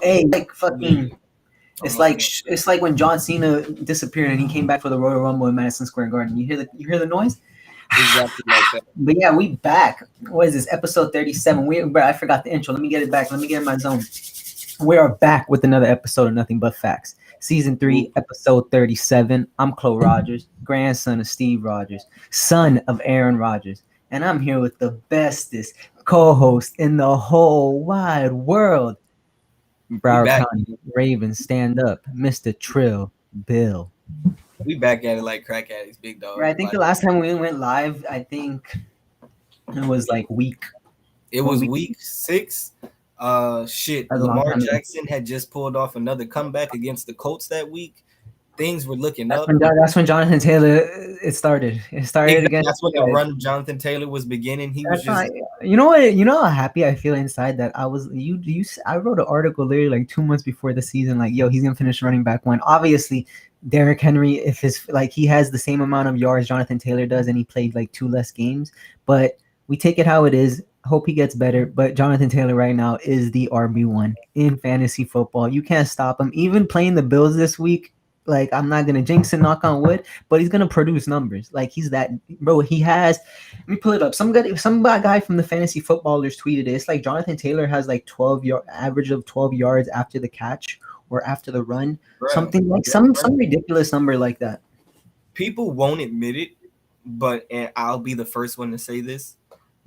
Hey, like fucking. Yeah, It's almost like forgot. it's like when John Cena disappeared and he came back for the Royal Rumble in Madison Square Garden. You hear the noise? Exactly like that. But yeah, we back. What is this? Episode 37. Bro, I forgot the intro. Let me get it back. Let me get in my zone. We are back with another episode of Nothing But Facts. Season 3, Ooh, episode 37. I'm Chloe Rogers, grandson of Steve Rogers, son of Aaron Rodgers. And I'm here with the bestest co-host in the whole wide world. we Broward back. County Ravens, stand up. Mr. Trill Bill. We back at it like crack addicts, big Right, I dog. think the Like last time we went live, I think it was like week it one was week. week 6. Shit. That was a long Lamar time ago. Jackson had just pulled off another comeback against the Colts that week. Things were looking That's up. when that's when Jonathan Taylor it started. It started Exactly. again. That's when the run of Jonathan Taylor was beginning. He was That's just not, you know what? You know how happy I feel inside that I was. I wrote an article literally like 2 months before the season. Like, yo, he's gonna finish running back one. Obviously, Derrick Henry, if his like he has the same amount of yards Jonathan Taylor does, and he played like 2 less games. But we take it how it is. Hope he gets better. But Jonathan Taylor right now is the RB1 in fantasy football. You can't stop him. Even playing the Bills this week. Like, I'm not gonna jinx and knock on wood, but he's gonna produce numbers. Like, he's that bro. He has. Let me pull it up. Some guy from the fantasy footballers tweeted it. It's like Jonathan Taylor has like 12 average of 12 yards after the catch or after the run, bruh. something like some ridiculous number like that. People won't admit it, but and I'll be the first one to say this.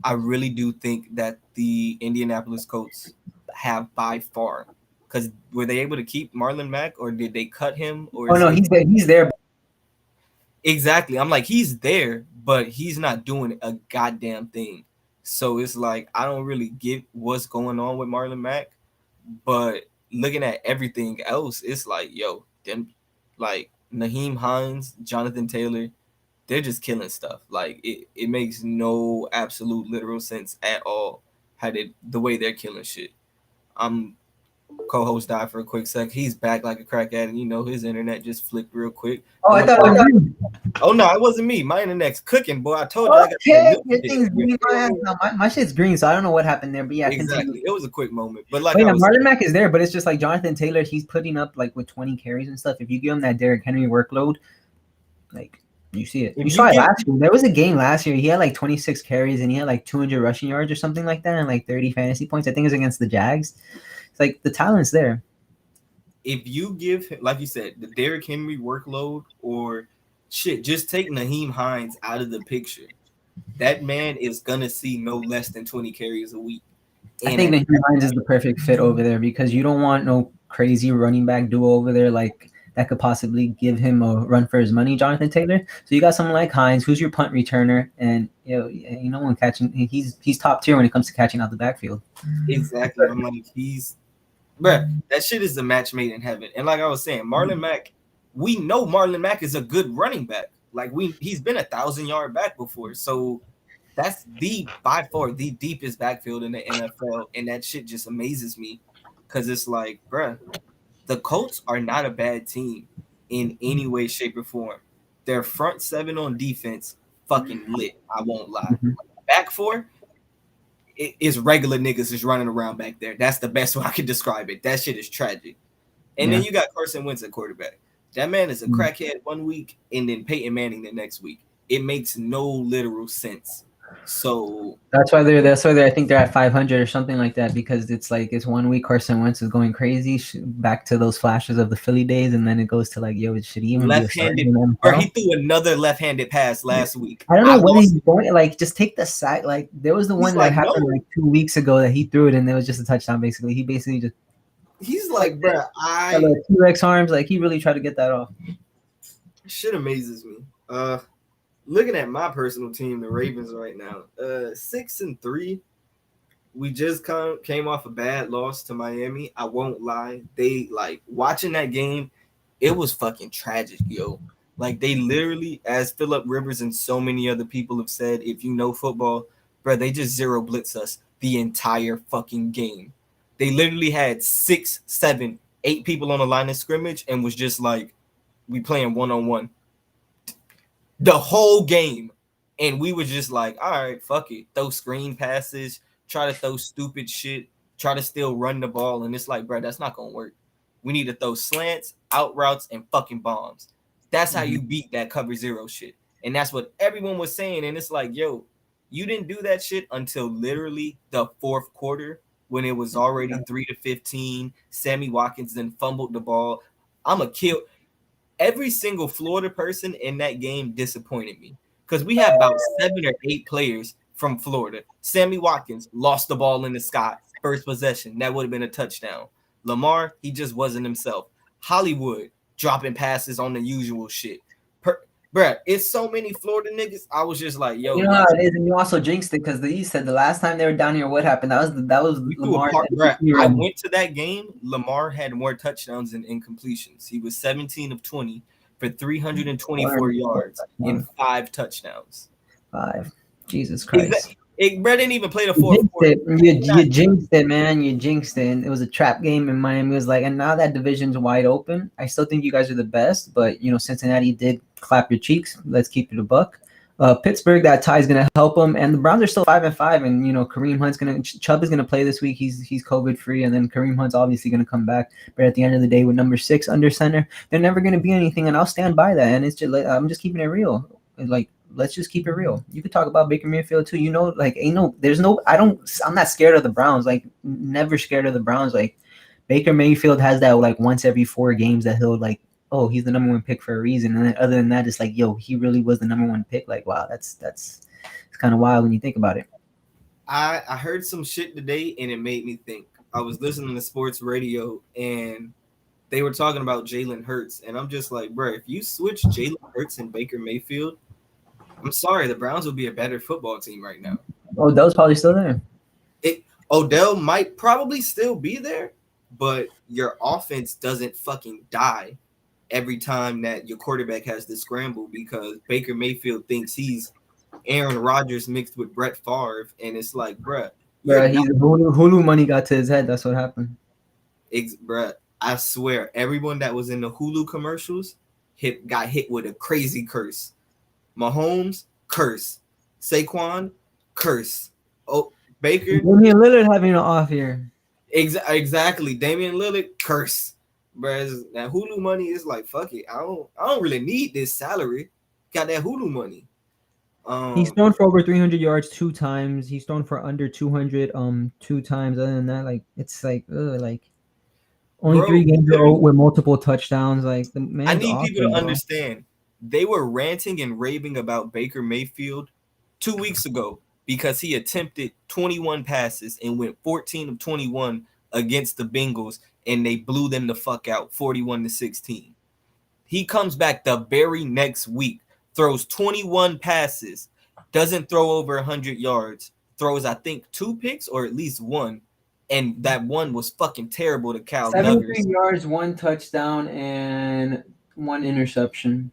I really do think that the Indianapolis Colts have by far, because were they able to keep Marlon Mack or did they cut him or Oh is no, his he's there. He's there. exactly? I'm like he's there, but he's not doing a goddamn thing. So it's like I don't really get what's going on with Marlon Mack, but looking at everything else, it's like yo, them like Naheem Hines, Jonathan Taylor, they're just killing stuff. Like it makes no absolute literal sense at all how they the way they're killing shit. I'm co-host died for a quick sec. He's back like a crack addict. You know his internet just flipped real quick. Oh, I'm I gonna thought it was you. oh no, it wasn't me. My internet's cooking, boy. I told you I got that Okay, new your shit. thing's You green. feel me? No, my shit's green, so I don't know what happened there. But yeah, continue. Exactly. It was a quick moment, but like But I yeah, was Marlon saying, Mack is there, but it's just like Jonathan Taylor. He's putting up like with 20 carries and stuff. If you give him that Derrick Henry workload, like you see it. if You you saw it give last year. There was a game last year. He had like 26 carries and he had like 200 rushing yards or something like that, and like 30 fantasy points. I think it was against the Jags. It's like the talent's there. if you give like you said the Derrick Henry workload or shit, just take Naheem Hines out of the picture. That man is gonna see no less than 20 carries a week. I And think at that Hines is the perfect fit over there because you don't want no crazy running back duo over there like that could possibly give him a run for his money, Jonathan Taylor. So you got someone like Hines, who's your punt returner, and when catching, he's top tier when it comes to catching out the backfield. exactly, I'm like, he's bruh, that shit is a match made in heaven. And like I was saying, Marlon Mack, we know Marlon Mack is a good running back. Like he's been 1,000-yard back before. So that's the by far the deepest backfield in the NFL. And that shit just amazes me. Cause it's like, bruh, the Colts are not a bad team in any way, shape, or form. Their front seven on defense fucking lit. I won't lie. Mhm. Back four, is regular niggas just running around back there. That's the best way I can describe it. That shit is tragic. And then Yeah. you got Carson Wentz at quarterback. That man is a Mm. crackhead one week and then Peyton Manning the next week. It makes no literal sense. So That's why I think they're at 500 or something like that because it's like it's 1 week Carson Wentz is going crazy back to those flashes of the Philly days, and then it goes to like, yo, it should even be a starter left-handed, in the or he NFL. threw another left-handed pass last week. I don't know I what he's lost it. going like. Just take the sack. Like there was the He's one that like, happened no. like 2 weeks ago that he threw it and it was just a touchdown. Basically, he basically just He's like like, this. bruh, Got I like T-Rex arms. Like he really tried to get that off. shit amazes me. Looking at my personal team, the Ravens right now, 6-3. We just came off a bad loss to Miami. I won't lie. They like watching that game, it was fucking tragic, yo. Like they literally, as Philip Rivers and so many other people have said, if you know football, bro, they just zero blitz us the entire fucking game. They literally had 6, 7, 8 people on the line of scrimmage and was just like, we playing 1-on-1 the whole game. And we were just like, all right, fuck it. Throw screen passes, try to throw stupid shit. try to still run the ball, and it's like, bro, that's not gonna work. We need to throw slants, out routes, and fucking bombs. That's how you beat that cover zero shit. And that's what everyone was saying. And it's like, yo, you didn't do that shit until literally the fourth quarter when it was already 3-15. Sammy Watkins then fumbled the ball. I'm a kill. Every single Florida person in that game disappointed me because we had about 7 or 8 players from Florida. Sammy Watkins lost the ball in the sky, first possession. That would have been a touchdown. Lamar, he just wasn't himself. Hollywood dropping passes on the usual shit. Bruh, it's so many Florida niggas. I was just like, yo, you know how it is, and you also jinxed it because you said the last time they were down here, what happened? That was Lamar. I went to that game. Lamar had more touchdowns than incompletions. He was 17 of 20 for 324 yards and 5 touchdowns. 5. Jesus Christ. Brett didn't even play the fourth quarter. You jinxed it, man. You jinxed it. It was a trap game, and Miami was like, and now that division's wide open. I still think you guys are the best, but Cincinnati did clap your cheeks. Let's keep it a buck. Pittsburgh, that tie is gonna help them, and the Browns are still 5-5, and Kareem Hunt's Chubb is gonna play this week. He's COVID free, and then Kareem Hunt's obviously gonna come back. But at the end of the day, with number 6 under center, they're never gonna be anything, and I'll stand by that. And it's just I'm just keeping it real. Like, let's just keep it real. You could talk about Baker Mayfield too. I'm not scared of the Browns. Like, never scared of the Browns. Like, Baker Mayfield has that like once every 4 games that he'll like, oh, he's the number 1 pick for a reason. And then other than that, it's like, yo, he really was the number 1 pick. Like, wow, it's kind of wild when you think about it. I heard some shit today and it made me think. I was listening to sports radio and they were talking about Jalen Hurts. And I'm just like, bro, if you switch Jalen Hurts and Baker Mayfield, I'm sorry, the Browns will be a better football team right now. Odell's probably still there. Odell might probably still be there, but your offense doesn't fucking die every time that your quarterback has to scramble because Baker Mayfield thinks he's Aaron Rodgers mixed with Brett Favre, and it's like, bruh. Hulu money got to his head. That's what happened. Bruh, I swear, everyone that was in the Hulu commercials got hit with a crazy curse. Mahomes, curse. Saquon, curse. Oh, Baker. Damian Lillard having an off year. Exactly. Damian Lillard, curse. Whereas that Hulu money is like, fuck it. I don't really need this salary. Got that Hulu money. He's thrown for over 300 yards 2 times. He's thrown for under 200 2 times. Other than that, like, it's like only 3 games with multiple touchdowns. Like, the man. I need people to understand. They were ranting and raving about Baker Mayfield 2 weeks ago because he attempted 21 passes and went 14 of 21 against the Bengals, and they blew them the fuck out 41-16. He comes back the very next week, throws 21 passes, doesn't throw over 100 yards, throws, I think, 2 picks or at least 1, and that one was fucking terrible to Cal 73 yards, 1 touchdown, and 1 interception.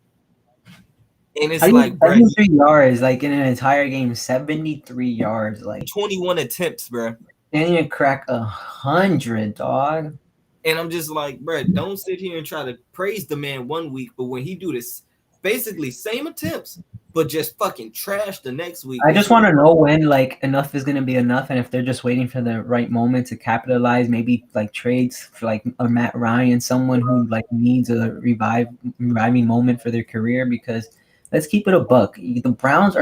And it's like 73 yards, like in an entire game, 73 yards, like 21 attempts, bro. Didn't even crack 100, dog. And I'm just like, bro, don't sit here and try to praise the man 1 week, but when he do this, basically same attempts, but just fucking trash the next week. I just want to know when like enough is gonna be enough, and if they're just waiting for the right moment to capitalize, maybe like trades for like a Matt Ryan, someone who like needs a reviving moment for their career. Because let's keep it a buck. The Browns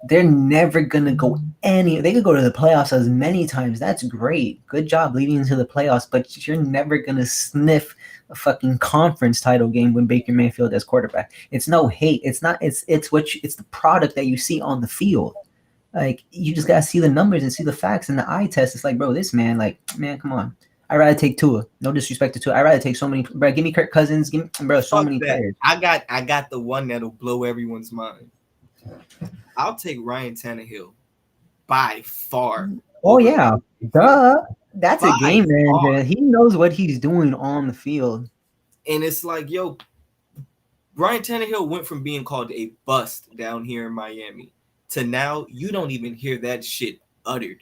they're never going to go they could go to the playoffs as many times. That's great. Good job leading into the playoffs, but you're never going to sniff a fucking conference title game when Baker Mayfield as quarterback. It's no hate. It's not, it's the product that you see on the field. Like, you just got to see the numbers and see the facts and the eye test. It's like, bro, this man, like, man, come on. I'd rather take Tua. No disrespect to Tua. I'd rather take so many. Bro, give me Kirk Cousins. Give me, bro, so many players. I got the one that'll blow everyone's mind. I'll take Ryan Tannehill by far. Oh, yeah. Duh. That's a game manager. He knows what he's doing on the field. And it's like, yo, Ryan Tannehill went from being called a bust down here in Miami to now you don't even hear that shit uttered.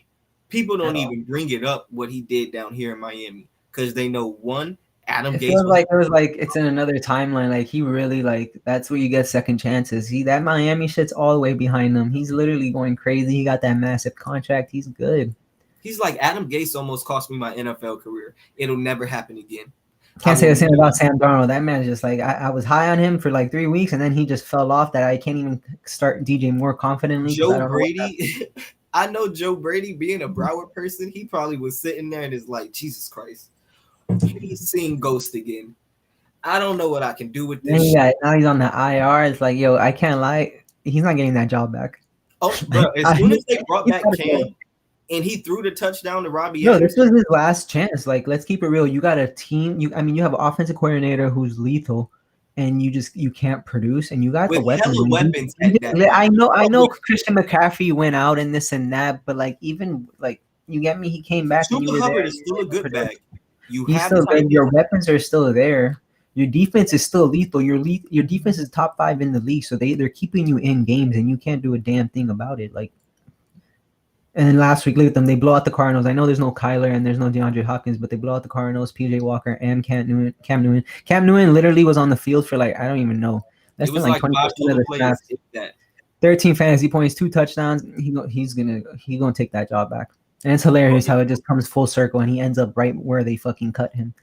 People don't even bring it up what he did down here in Miami because they know one, Adam Gase. It was like it's in another timeline. Like, he really, like, that's where you get second chances. That Miami shit's all the way behind him. He's literally going crazy. He got that massive contract. He's good. He's like, Adam Gase almost cost me my NFL career. It'll never happen again. Can't say the same about Sam Darnold. That man just like I was high on him for like 3 weeks, and then he just fell off. That I can't even start DJ Moore confidently. Joe Brady, I know Joe Brady being a Broward person, he probably was sitting there and is like, Jesus Christ, he's seeing Ghost again. I don't know what I can do with this. Now he's on the IR. It's like, yo, I can't lie, he's not getting that job back. Oh, bro, as soon as they brought back Cam and he threw the touchdown to Robbie. No, this was his last chance. Like, let's keep it real. You got a team. You have an offensive coordinator who's lethal, and you can't produce, and you got the weapons. I know Christian McCaffrey went out and this and that, but like even like you get me, he came back. Super Hubbard is still a good back. Your weapons are still there. Your defense is still lethal. Your defense is top 5 in the league, so they're keeping you in games, and you can't do a damn thing about it. Like. And then last week, look at them. They blow out the Cardinals. I know there's no Kyler and there's no DeAndre Hopkins, but they blow out the Cardinals, PJ Walker, and Cam Newton. Cam Newton literally was on the field for like, I don't even know. That's been like 20% of the snaps. 13 fantasy points, 2 touchdowns. He's gonna take that job back. And it's hilarious how it just comes full circle and he ends up right where they fucking cut him.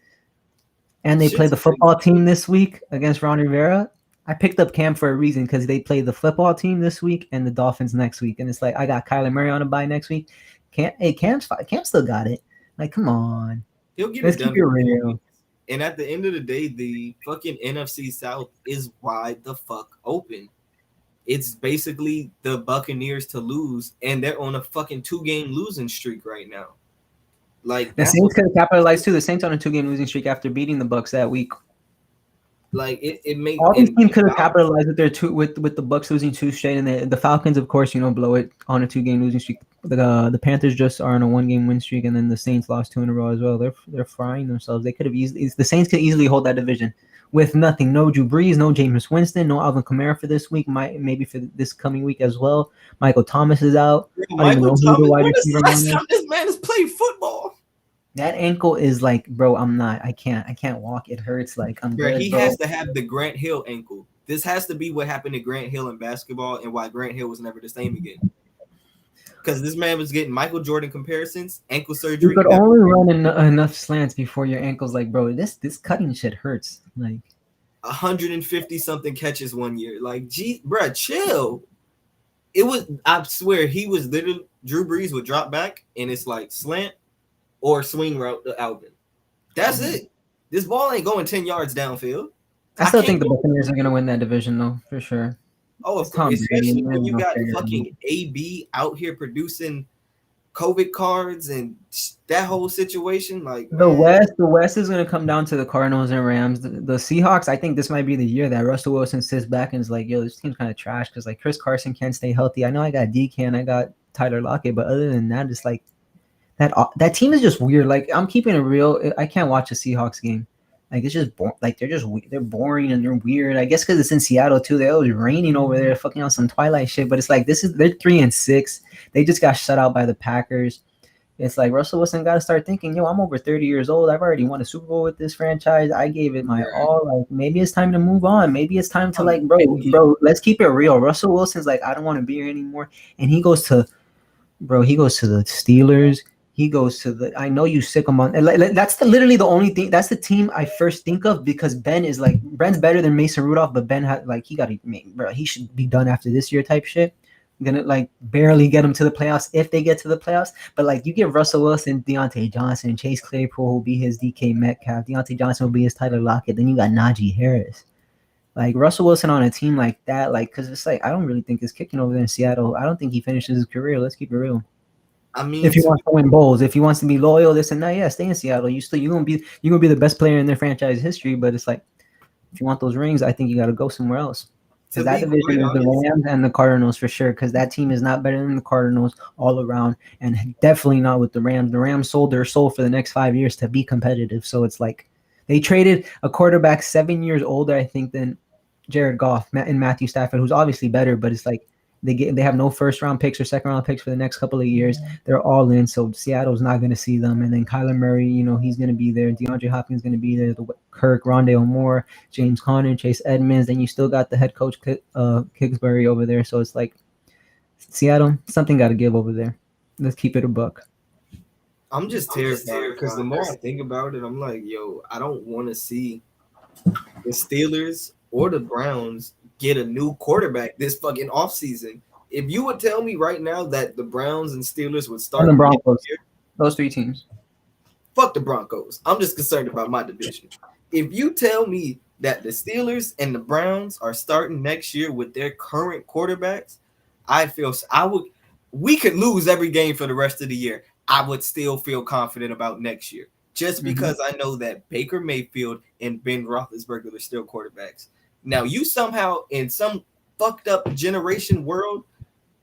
And they play the football team this week against Ron Rivera. I picked up Cam for a reason because they play the football team this week and the Dolphins next week. And it's like, I got Kyler Murray on a bye next week. Cam still got it. Like, come on. He'll get it done. Real. And at the end of the day, the fucking NFC South is wide the fuck open. It's basically the Buccaneers to lose, and they're on a fucking 2-game losing streak right now. Like the Saints could have capitalized too. The Saints on a 2-game losing streak after beating the Bucs that week. Like it makes all these teams could have capitalized with their with the Bucs losing 2 straight, and the Falcons, of course, blow it on a 2-game losing streak. The Panthers just are on a 1-game win streak, and then the Saints lost 2 in a row as well. They're frying themselves. They could have the Saints could easily hold that division with nothing. No Drew Brees, no Jameis Winston, no Alvin Kamara for this week. Maybe for this coming week as well. Michael Thomas is out. Michael Thomas. When is the last time this man has played football? That ankle is like, bro, I can't walk. It hurts. Like, I'm bro, good, he has to have the Grant Hill ankle. This has to be what happened to Grant Hill in basketball and why Grant Hill was never the same again. Because this man was getting Michael Jordan comparisons, ankle surgery. You could only run enough slants before your ankle's like, bro, this cutting shit hurts. Like 150 something catches 1 year. Like, bro, chill. It was, I swear, he was literally, Drew Brees would drop back and it's like slant or swing route to Alvin. That's it. This ball ain't going 10 yards downfield. I still think the Buccaneers are going to win that division, though, for sure. Oh, especially when you got fucking AB out here producing COVID cards and that whole situation. Like the West is going to come down to the Cardinals and Rams. The Seahawks, I think this might be the year that Russell Wilson sits back and is like, yo, this team's kind of trash because like Chris Carson can't stay healthy. I know I got DK, I got Tyler Lockett, but other than that, it's like that team is just weird. Like, I'm keeping it real. I can't watch a Seahawks game. Like, it's just they're boring and they're weird. I guess because it's in Seattle too. It was raining over there, fucking on some Twilight shit. But it's like they're 3-6. They just got shut out by the Packers. It's like Russell Wilson got to start thinking, yo, I'm over 30 years old. I've already won a Super Bowl with this franchise. I gave it my all. Like, maybe it's time to move on. Maybe it's time to like, bro, let's keep it real. Russell Wilson's like, I don't want to be here anymore. And he goes to the Steelers. He goes to I know you sick him on. That's literally the only thing. That's the team I first think of because Ben's better than Mason Rudolph, but Ben had he should be done after this year type shit. I'm gonna like barely get him to the playoffs if they get to the playoffs. But like you give Russell Wilson, Deontay Johnson, Chase Claypool will be his DK Metcalf. Deontay Johnson will be his Tyler Lockett. Then you got Najee Harris. Like Russell Wilson on a team like that, like because it's like I don't really think he's kicking over there in Seattle. I don't think he finishes his career. Let's keep it real. I mean, if he wants to win bowls, if he wants to be loyal, this and that, yeah, stay in Seattle. You're gonna be the best player in their franchise history. But it's like, if you want those rings, I think you got to go somewhere else. Because that division is the Rams and the Cardinals for sure. Because that team is not better than the Cardinals all around, and definitely not with the Rams. The Rams sold their soul for the next 5 years to be competitive. So it's like they traded a quarterback 7 years older, I think, than Jared Goff and Matthew Stafford, who's obviously better, but it's like. They have no first-round picks or second-round picks for the next couple of years. They're all in, so Seattle's not going to see them. And then Kyler Murray, he's going to be there. DeAndre Hopkins is going to be there. Kirk, Rondale Moore, James Conner, Chase Edmonds. Then you still got the head coach, Kingsbury, over there. So it's like Seattle, something got to give over there. Let's keep it a buck. I'm just terrified because the more I think about it, I'm like, yo, I don't want to see the Steelers or the Browns get a new quarterback this fucking offseason. If you would tell me right now that the Browns and Steelers would start And the next Broncos. year, Those three teams. fuck the Broncos. I'm just concerned about my division. If you tell me that the Steelers and the Browns are starting next year with their current quarterbacks, we could lose every game for the rest of the year. I would still feel confident about next year just because I know that Baker Mayfield and Ben Roethlisberger are still quarterbacks. Now, you somehow in some fucked up generation world,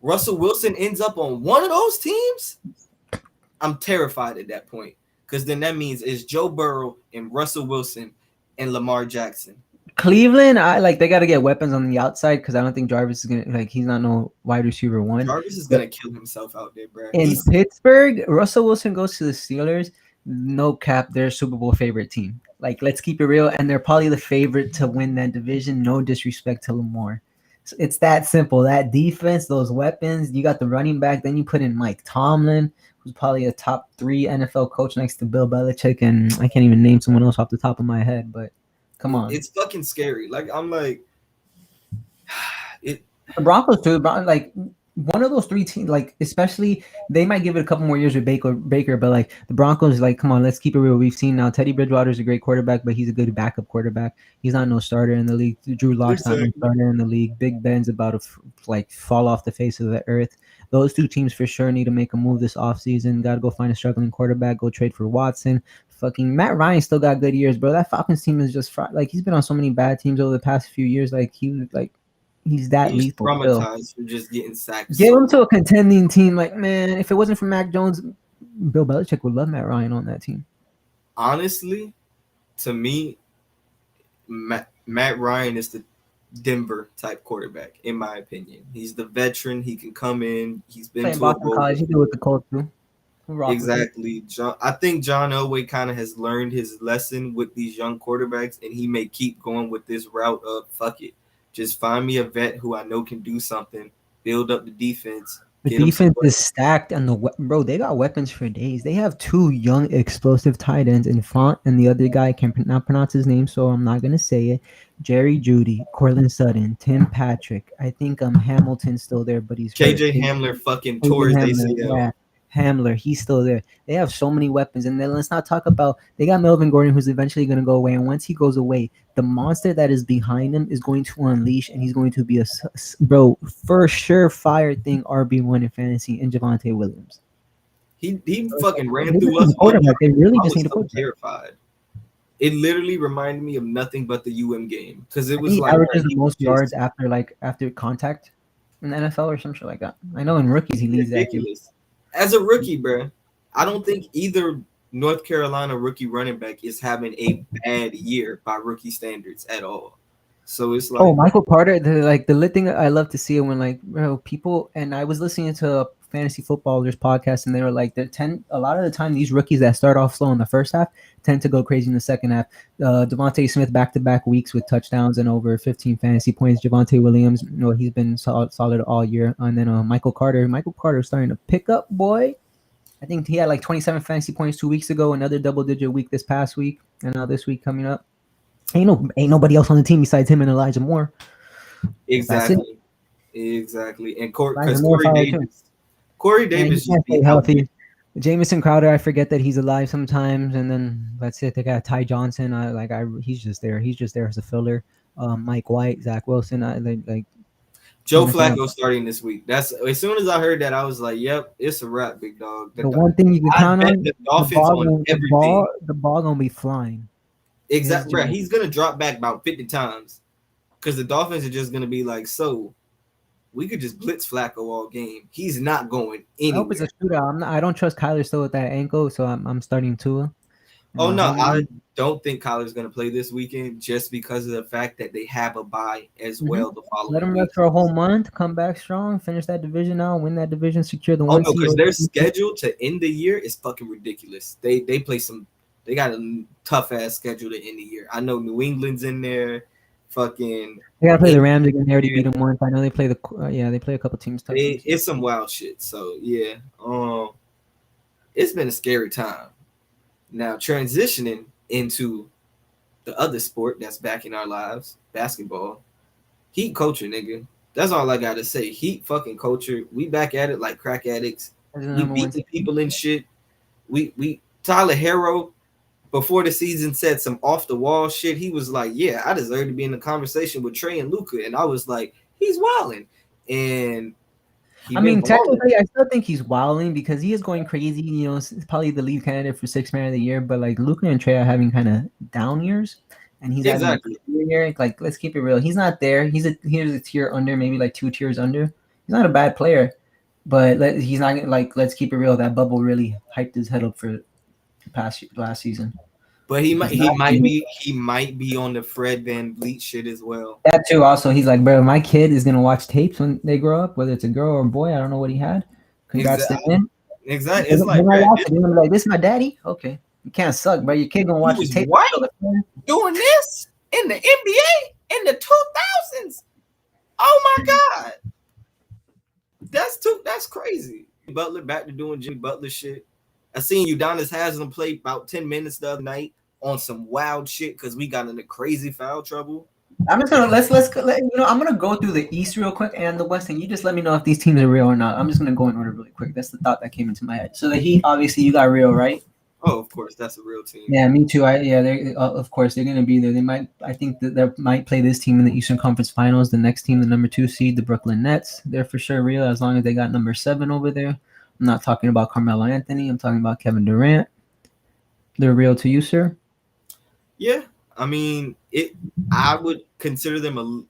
Russell Wilson ends up on one of those teams. I'm terrified at that point because then that means it's Joe Burrow and Russell Wilson and Lamar Jackson. Cleveland, they got to get weapons on the outside because I don't think Jarvis is gonna he's not no wide receiver one. Jarvis is gonna kill himself out there, bro. In Pittsburgh, Russell Wilson goes to the Steelers. No cap, they're a Super Bowl favorite team. Like, let's keep it real, and they're probably the favorite to win that division. No disrespect to Lamar. So it's that simple. That defense, those weapons. You got the running back. Then you put in Mike Tomlin, who's probably a top 3 NFL coach next to Bill Belichick, and I can't even name someone else off the top of my head, but. Come on. It's fucking scary. Like, I'm like, the Broncos too. Like, one of those three teams, like, especially they might give it a couple more years with Baker, but like the Broncos, like, come on, let's keep it real. We've seen now Teddy Bridgewater is a great quarterback, but he's a good backup quarterback. He's not no starter in the league. Drew Lock's not no starter in the league. Big Ben's about to fall off the face of the earth. Those two teams for sure need to make a move this offseason. Got to go find a struggling quarterback. Go trade for Watson. Fucking Matt Ryan still got good years, bro. That Falcons team is just like he's been on so many bad teams over the past few years. Like he's that lethal. Traumatized for just getting sacked. Get him to a contending team. Like, man, if it wasn't for Mac Jones, Bill Belichick would love Matt Ryan on that team. Honestly, to me, Matt Ryan is the Denver type quarterback, in my opinion. He's the veteran. He can come in. He's been to Boston College. He did with the Colts too. Exactly. I think John Elway kind of has learned his lesson with these young quarterbacks, and he may keep going with this route of fuck it. Just find me a vet who I know can do something, build up the defense. The defense is stacked, and bro, they got weapons for days. They have 2 young, explosive tight ends in front, and the other guy cannot pronounce his name, so I'm not gonna say it. Jerry Jeudy, Cortland Sutton, Tim Patrick. I think Hamilton's still there, but he's KJ Hamler fucking tore his ACL. Yeah. Hamler, he's still there. They have so many weapons, and then let's not talk about they got Melvin Gordon, who's eventually going to go away, and once he goes away, the monster that is behind him is going to unleash, and he's going to be for sure fire thing RB1 in fantasy in Javonte Williams. He fucking ran through us. They really just need to put terrified. It literally reminded me of nothing but the game because it was he averages the most yards after contact in the NFL or some shit like that. I know in rookies he leads that. As a rookie, bro, I don't think either North Carolina rookie running back is having a bad year by rookie standards at all. So it's like, Michael Carter, the lit thing I love to see it when people, and I was listening to a fantasy footballers podcast, and they were like, a lot of the time these rookies that start off slow in the first half tend to go crazy in the second half. Devontae Smith back-to-back weeks with touchdowns and over 15 fantasy points. Javonte Williams, he's been solid all year. And then Michael Carter starting to pick up, boy. I think he had 27 fantasy points 2 weeks ago, another double-digit week this past week, and now this week coming up. Ain't nobody else on the team besides him and Elijah Moore. Exactly. And Corey Davis just be healthy. Jamison Crowder, I forget that he's alive sometimes, and then that's it. They got Ty Johnson. He's just there. He's just there as a filler. Mike White, Zach Wilson. Joe Flacco starting this week. That's as soon as I heard that, I was like, "Yep, it's a wrap, big dog." The one thing you can count on: the ball gonna be flying. Exactly, bro. He's gonna drop back about 50 times because the Dolphins are just gonna be like, "So, we could just blitz Flacco all game. He's not going anywhere." I hope it's a shootout. I don't trust Kyler still with that ankle, so I'm starting Tua. Oh no, I don't think Kyler's going to play this weekend just because of the fact that they have a bye as well the following. Let him rest for a whole month, come back strong, finish that division out, win that division, secure the one. Oh no, because their schedule to end the year is fucking ridiculous. They play they got a tough ass schedule to end the year. I know New England's in there. Fucking they gotta play the Rams again. They already beat them once. I know they play they play a couple teams. It's some wild shit. So yeah, it's been a scary time. Now transitioning into the other sport that's back in our lives, basketball. Heat culture, nigga. That's all I gotta say. Heat fucking culture. We back at it like crack addicts. That's the We number one beating team. people and shit. We Tyler Hero before the season said some off the wall shit. He was like, "Yeah, I deserve to be in the conversation with Trey and Luca," and I was like, "He's wilding," and he I been mean, balling. technically, I still think he's wilding because he is going crazy. You know, he's probably the lead candidate for sixth man of the year. But like Luka and Trey are having kind of down years, and he's having like Exactly. a year. Like, let's keep it real. He's not there. Here's a tier under, maybe like 2 tiers under. He's not a bad player, but he's not like. Let's keep it real. That bubble really hyped his head up for last season. But He's not. he might be on the Fred VanVleet shit as well. That too. Also, he's like, bro, my kid is gonna watch tapes when they grow up, whether it's a girl or a boy. I don't know what he had. Congrats to Exactly. him. Exactly. They're It's like, gonna bro, watch it. They're gonna be like, "This is my daddy." Okay, you can't suck, bro. Your kid gonna he watch the was tape. white doing this in the NBA in the 2000s. Oh my god, that's crazy. Butler back to doing Jimmy Butler shit. I seen Udonis Haslam play about 10 minutes the other night on some wild shit because we got into crazy foul trouble. I'm just gonna I'm gonna go through the East real quick and the West, and you just let me know if these teams are real or not. I'm just gonna go in order really quick. That's the thought that came into my head. So the Heat, obviously, you got real, right? Oh, of course, that's a real team. Yeah, me too. They of course they're gonna be there. They might. I think that they might play this team in the Eastern Conference Finals. The next team, the number 2 seed, the Brooklyn Nets. They're for sure real as long as they got number 7 over there. I'm not talking about Carmelo Anthony. I'm talking about Kevin Durant. They're real to you, sir. Yeah, I mean it. I would consider them a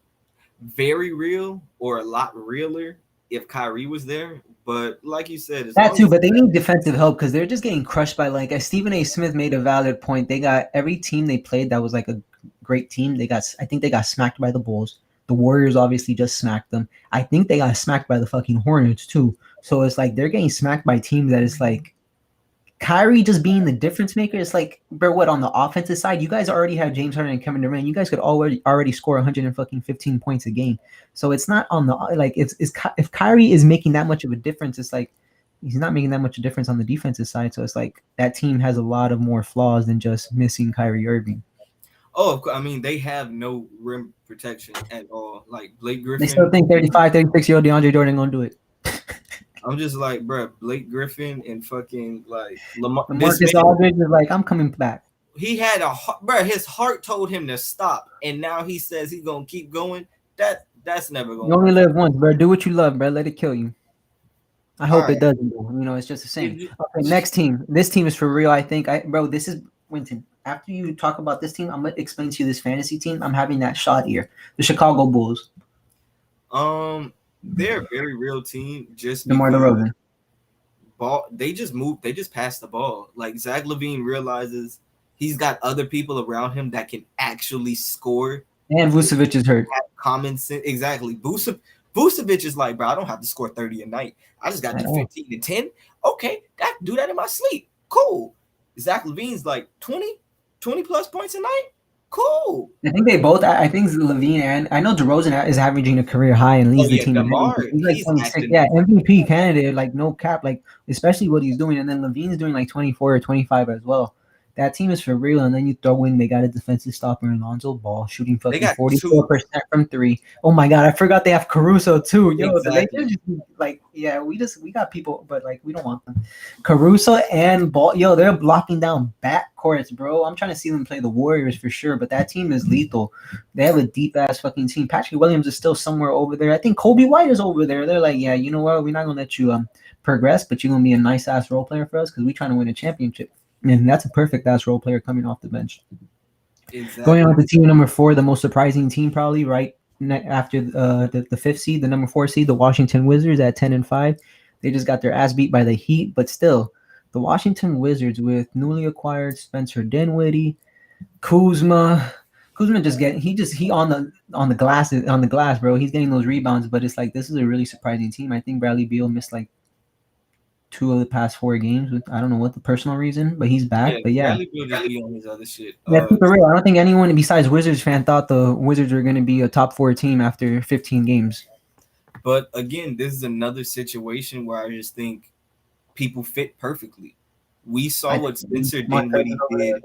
very real or a lot realer if Kyrie was there. But like you said, That too, but they need defensive help because they're just getting crushed by like as Stephen A. Smith made a valid point. They got every team they played that was like a great team. I think they got smacked by the Bulls. The Warriors obviously just smacked them. I think they got smacked by the fucking Hornets too. So it's like they're getting smacked by teams that is like Kyrie just being the difference maker. It's like, bro, what on the offensive side? You guys already have James Harden and Kevin Durant. You guys could already score 115 points a game. So it's not on the like it's if Kyrie is making that much of a difference, it's like he's not making that much of a difference on the defensive side. So it's like that team has a lot of more flaws than just missing Kyrie Irving. Oh, I mean, they have no rim protection at all. Like Blake Griffin. They still think 35, 36-year-old DeAndre Jordan gonna do it. I'm just like, bro, Blake Griffin and fucking like Marcus Aldridge is like, I'm coming back. He had bro. His heart told him to stop, and now he says he's gonna keep going. That's never gonna. You only live once, bro. Do what you love, bro. Let it kill you. I hope it doesn't. It's just the same. Okay, next team. This team is for real. I think, bro. This is Winton. After you talk about this team, I'm gonna explain to you this fantasy team. I'm having that shot here. The Chicago Bulls. They're a very real team. Just DeMar DeRozan. They just moved. They just passed the ball. Like Zach LaVine realizes he's got other people around him that can actually score. And Vucevic is hurt. Common sense, exactly. Vucevic is like, bro, I don't have to score 30 a night. I just got to do 15 to 10. Okay, I can do that in my sleep. Cool. Zach LaVine's like 20 plus points a night. Cool. I think they both. I think LaVine and I know DeRozan is averaging a career high and leads the team. DeMar, he's like 26. Yeah, MVP candidate, like no cap, like especially what he's doing. And then LaVine's doing like 24 or 25 as well. That team is for real. And then you throw in, they got a defensive stopper in Lonzo Ball, shooting fucking 44% from 3. Oh my god, I forgot they have Caruso too. Yo, exactly. we got people, but like we don't want them. Caruso and Ball, yo, they're blocking down backcourts, bro. I'm trying to see them play the Warriors for sure, but that team is lethal. They have a deep ass fucking team. Patrick Williams is still somewhere over there. I think Kobe White is over there. They're like, yeah, you know what? We're not gonna let you progress, but you're gonna be a nice ass role player for us because we're trying to win a championship. And that's a perfect ass role player coming off the bench. Exactly. Going on to team number 4, the most surprising team probably right after the 5th seed, the number 4 seed, the Washington Wizards at 10-5. They just got their ass beat by the Heat, but still, the Washington Wizards with newly acquired Spencer Dinwiddie, Kuzma just getting he on the glass, bro. He's getting those rebounds, but it's like this is a really surprising team. I think Bradley Beal missed like 2 of the past 4 games. I don't know what the personal reason, but he's back. Yeah, but yeah, Bradley just be on his other shit. Yeah, for real. I don't think anyone besides Wizards fan thought the Wizards were going to be a top 4 team after 15 games. But again, this is another situation where I just think people fit perfectly. We saw what Spencer Dinwiddie did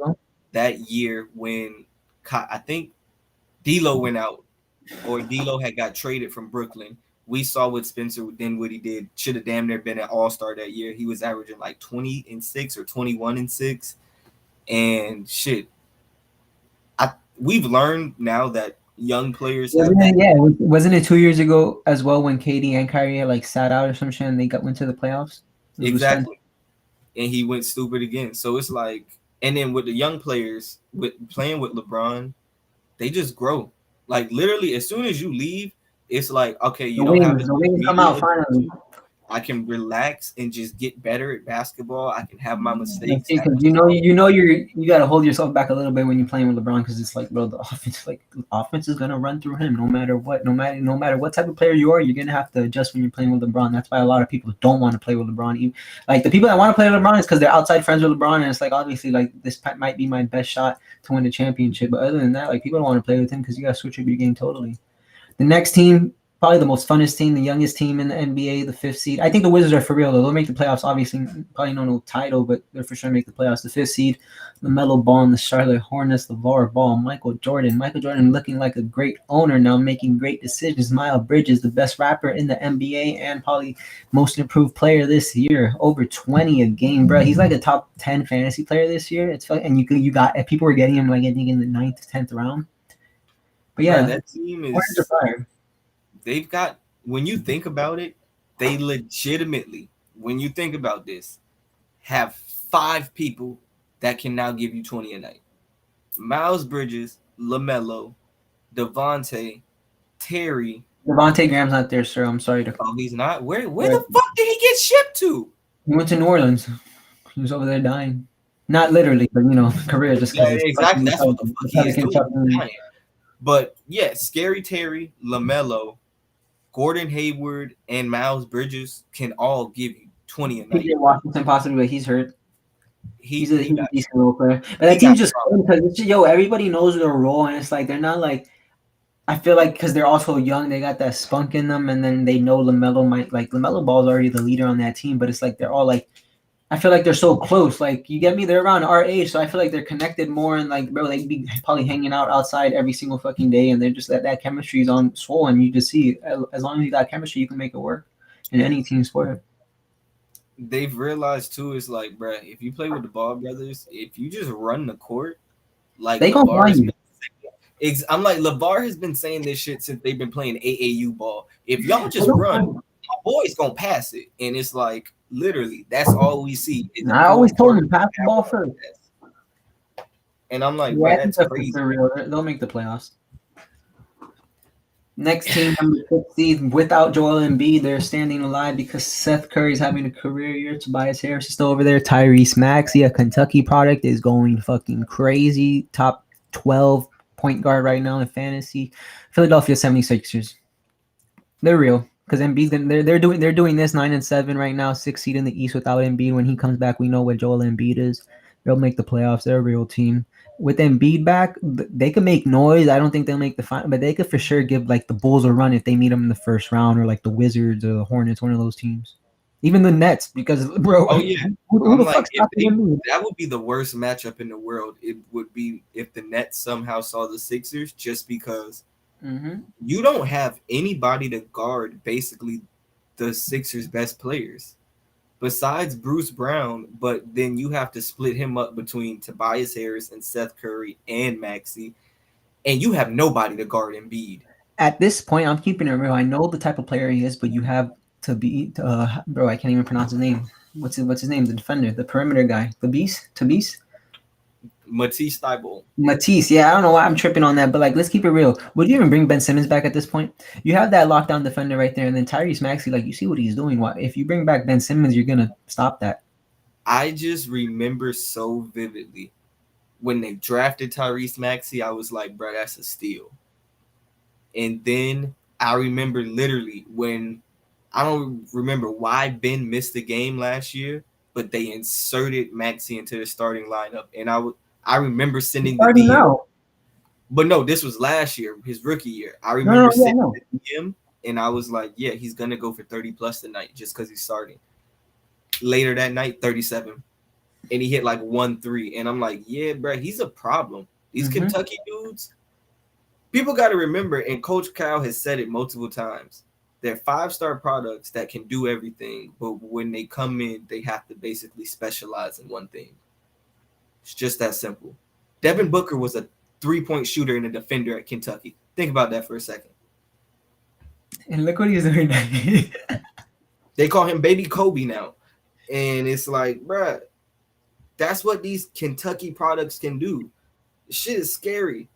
that year when I think D'Lo went out, or D'Lo had got traded from Brooklyn. We saw what Spencer Dinwiddie did. Should have damn near been an all-star that year. He was averaging like 20-6 or 21-6. And shit, we've learned now that young players wasn't it 2 years ago as well when KD and Kyrie had like sat out or some shit and they went to the playoffs? Exactly. And he went stupid again. So it's like, and then with the young players, with playing with LeBron, they just grow. Like literally, as soon as you leave, it's like, okay, you don't have the wings come out finally. I can relax and just get better at basketball. I can have my mistakes. Because you got to hold yourself back a little bit when you're playing with LeBron, because it's like, bro, the offense is gonna run through him no matter what. No matter what type of player you are, you're gonna have to adjust when you're playing with LeBron. That's why a lot of people don't want to play with LeBron. Even, like the people that want to play with LeBron is because they're outside friends with LeBron, and it's like obviously like this might be my best shot to win the championship. But other than that, like people don't want to play with him because you got to switch up your game totally. The next team, probably the most funnest team, the youngest team in the NBA, the 5th seed. I think the Wizards are for real, though. They'll make the playoffs, obviously. Probably no title, but they're for sure make the playoffs. The 5th seed, LaMelo Ball and the Charlotte Hornets, LeVar Ball, Michael Jordan. Michael Jordan looking like a great owner now, making great decisions. Miles Bridges, the best rapper in the NBA and probably most improved player this year. Over 20 a game, bro. He's like a top 10 fantasy player this year. It's and you got people were getting him like I think in the 9th, 10th round. But yeah, that team is fire. They've got, when you think about it, they legitimately, when you think about this, have 5 people that can now give you 20 a night. Miles Bridges, LaMelo, Devontae, Terry. Devontae Graham's not there, sir. I'm sorry to. Oh, he's not? Where the fuck did he get shipped to? He went to New Orleans. He was over there dying. Not literally, but career just because. Yeah, exactly. That's what the fuck he is doing. But yeah, Scary Terry, LaMelo, Gordon Hayward, and Miles Bridges can all give you 20 a night. PJ Washington possibly, but he's hurt. He's a decent role player. But that team's just because everybody knows their role, and it's like they're not like. I feel like because they're also young, they got that spunk in them, and then they know LaMelo Ball's already the leader on that team, but it's like they're all like. I feel like they're so close. Like, you get me? They're around our age, so I feel like they're connected more. And like, bro, they'd be probably hanging out outside every single fucking day, and they're just that chemistry is on swole. And you just see, as long as you got chemistry, you can make it work in any team sport. They've realized too, is like, bro, if you play with the Ball brothers, if you just run the court, like they gonna find you. I'm like, LeVar has been saying this shit since they've been playing AAU ball. If y'all just run, my boy's gonna pass it, and it's like. Literally, that's all we see. I always told him pass the ball first. And I'm like, yeah, that's crazy. They'll make the playoffs. Next team, number 15, without Joel Embiid, they're standing alive because Seth Curry's having a career year. Tobias Harris is still over there. Tyrese Maxey, a Kentucky product, is going fucking crazy. Top 12 point guard right now in fantasy. Philadelphia 76ers. They're real. Because Embiid, they're doing this 9-7 right now, 6th seed in the East without Embiid. When he comes back, we know what Joel Embiid is. They'll make the playoffs. They're a real team. With Embiid back, they could make noise. I don't think they'll make the final, but they could for sure give like the Bulls a run if they meet them in the first round, or like the Wizards or the Hornets, one of those teams. Even the Nets, because bro, who the fuck's that would be the worst matchup in the world. It would be if the Nets somehow saw the Sixers, just because. Mm-hmm. You don't have anybody to guard basically the Sixers' best players besides Bruce Brown, but then you have to split him up between Tobias Harris and Seth Curry and Maxey, and you have nobody to guard Embiid. At this point, I'm keeping it real. I know the type of player he is, but you have to be, bro, I can't even pronounce his name. What's his name? The defender, the perimeter guy, Tabis? Matisse Thybulle. Matisse, yeah, I don't know why I'm tripping on that, but like, let's keep it real. Would you even bring Ben Simmons back at this point? You have that lockdown defender right there, and then Tyrese Maxey, like, you see what he's doing. Why, if you bring back Ben Simmons, you're gonna stop that. I just remember so vividly when they drafted Tyrese Maxey, I was like, bro, that's a steal. And then I remember literally when I don't remember why Ben missed the game last year, but they inserted Maxey into the starting lineup, and I remember sending the DM. But no, this was last year, his rookie year. I remember sending the DM, and I was like, yeah, he's going to go for 30 plus tonight just because he's starting. Later that night, 37. and he hit like 1-3, and I'm like, yeah, bro, he's a problem. These Kentucky dudes, people got to remember, and Coach Cal has said it multiple times. They're 5-star products that can do everything, but when they come in, they have to basically specialize in one thing. It's just that simple. Devin Booker was a 3-point shooter and a defender at Kentucky. Think about that for a second. And look what he's doing now. They call him Baby Kobe now. And it's like, bruh, that's what these Kentucky products can do. Shit is scary.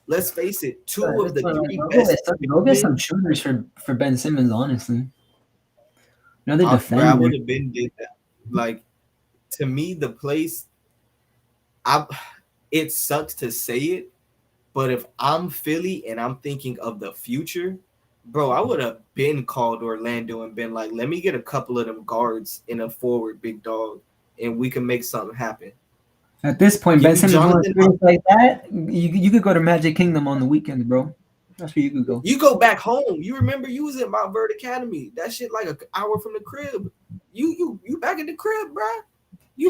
Let's face it, two of the three best. Go get some shooters for Ben Simmons, honestly. Another defender. I would have been did that. Like, to me, the place, it sucks to say it, but if I'm Philly and I'm thinking of the future, bro, I would have been called Orlando and been like, let me get a couple of them guards in a forward, big dog, and we can make something happen. At this point, Ben Simmons like that, you could go to Magic Kingdom on the weekends, bro. That's where you could go. You go back home. You remember you was at Mount Verde Academy. That shit like an hour from the crib. You back in the crib, bro.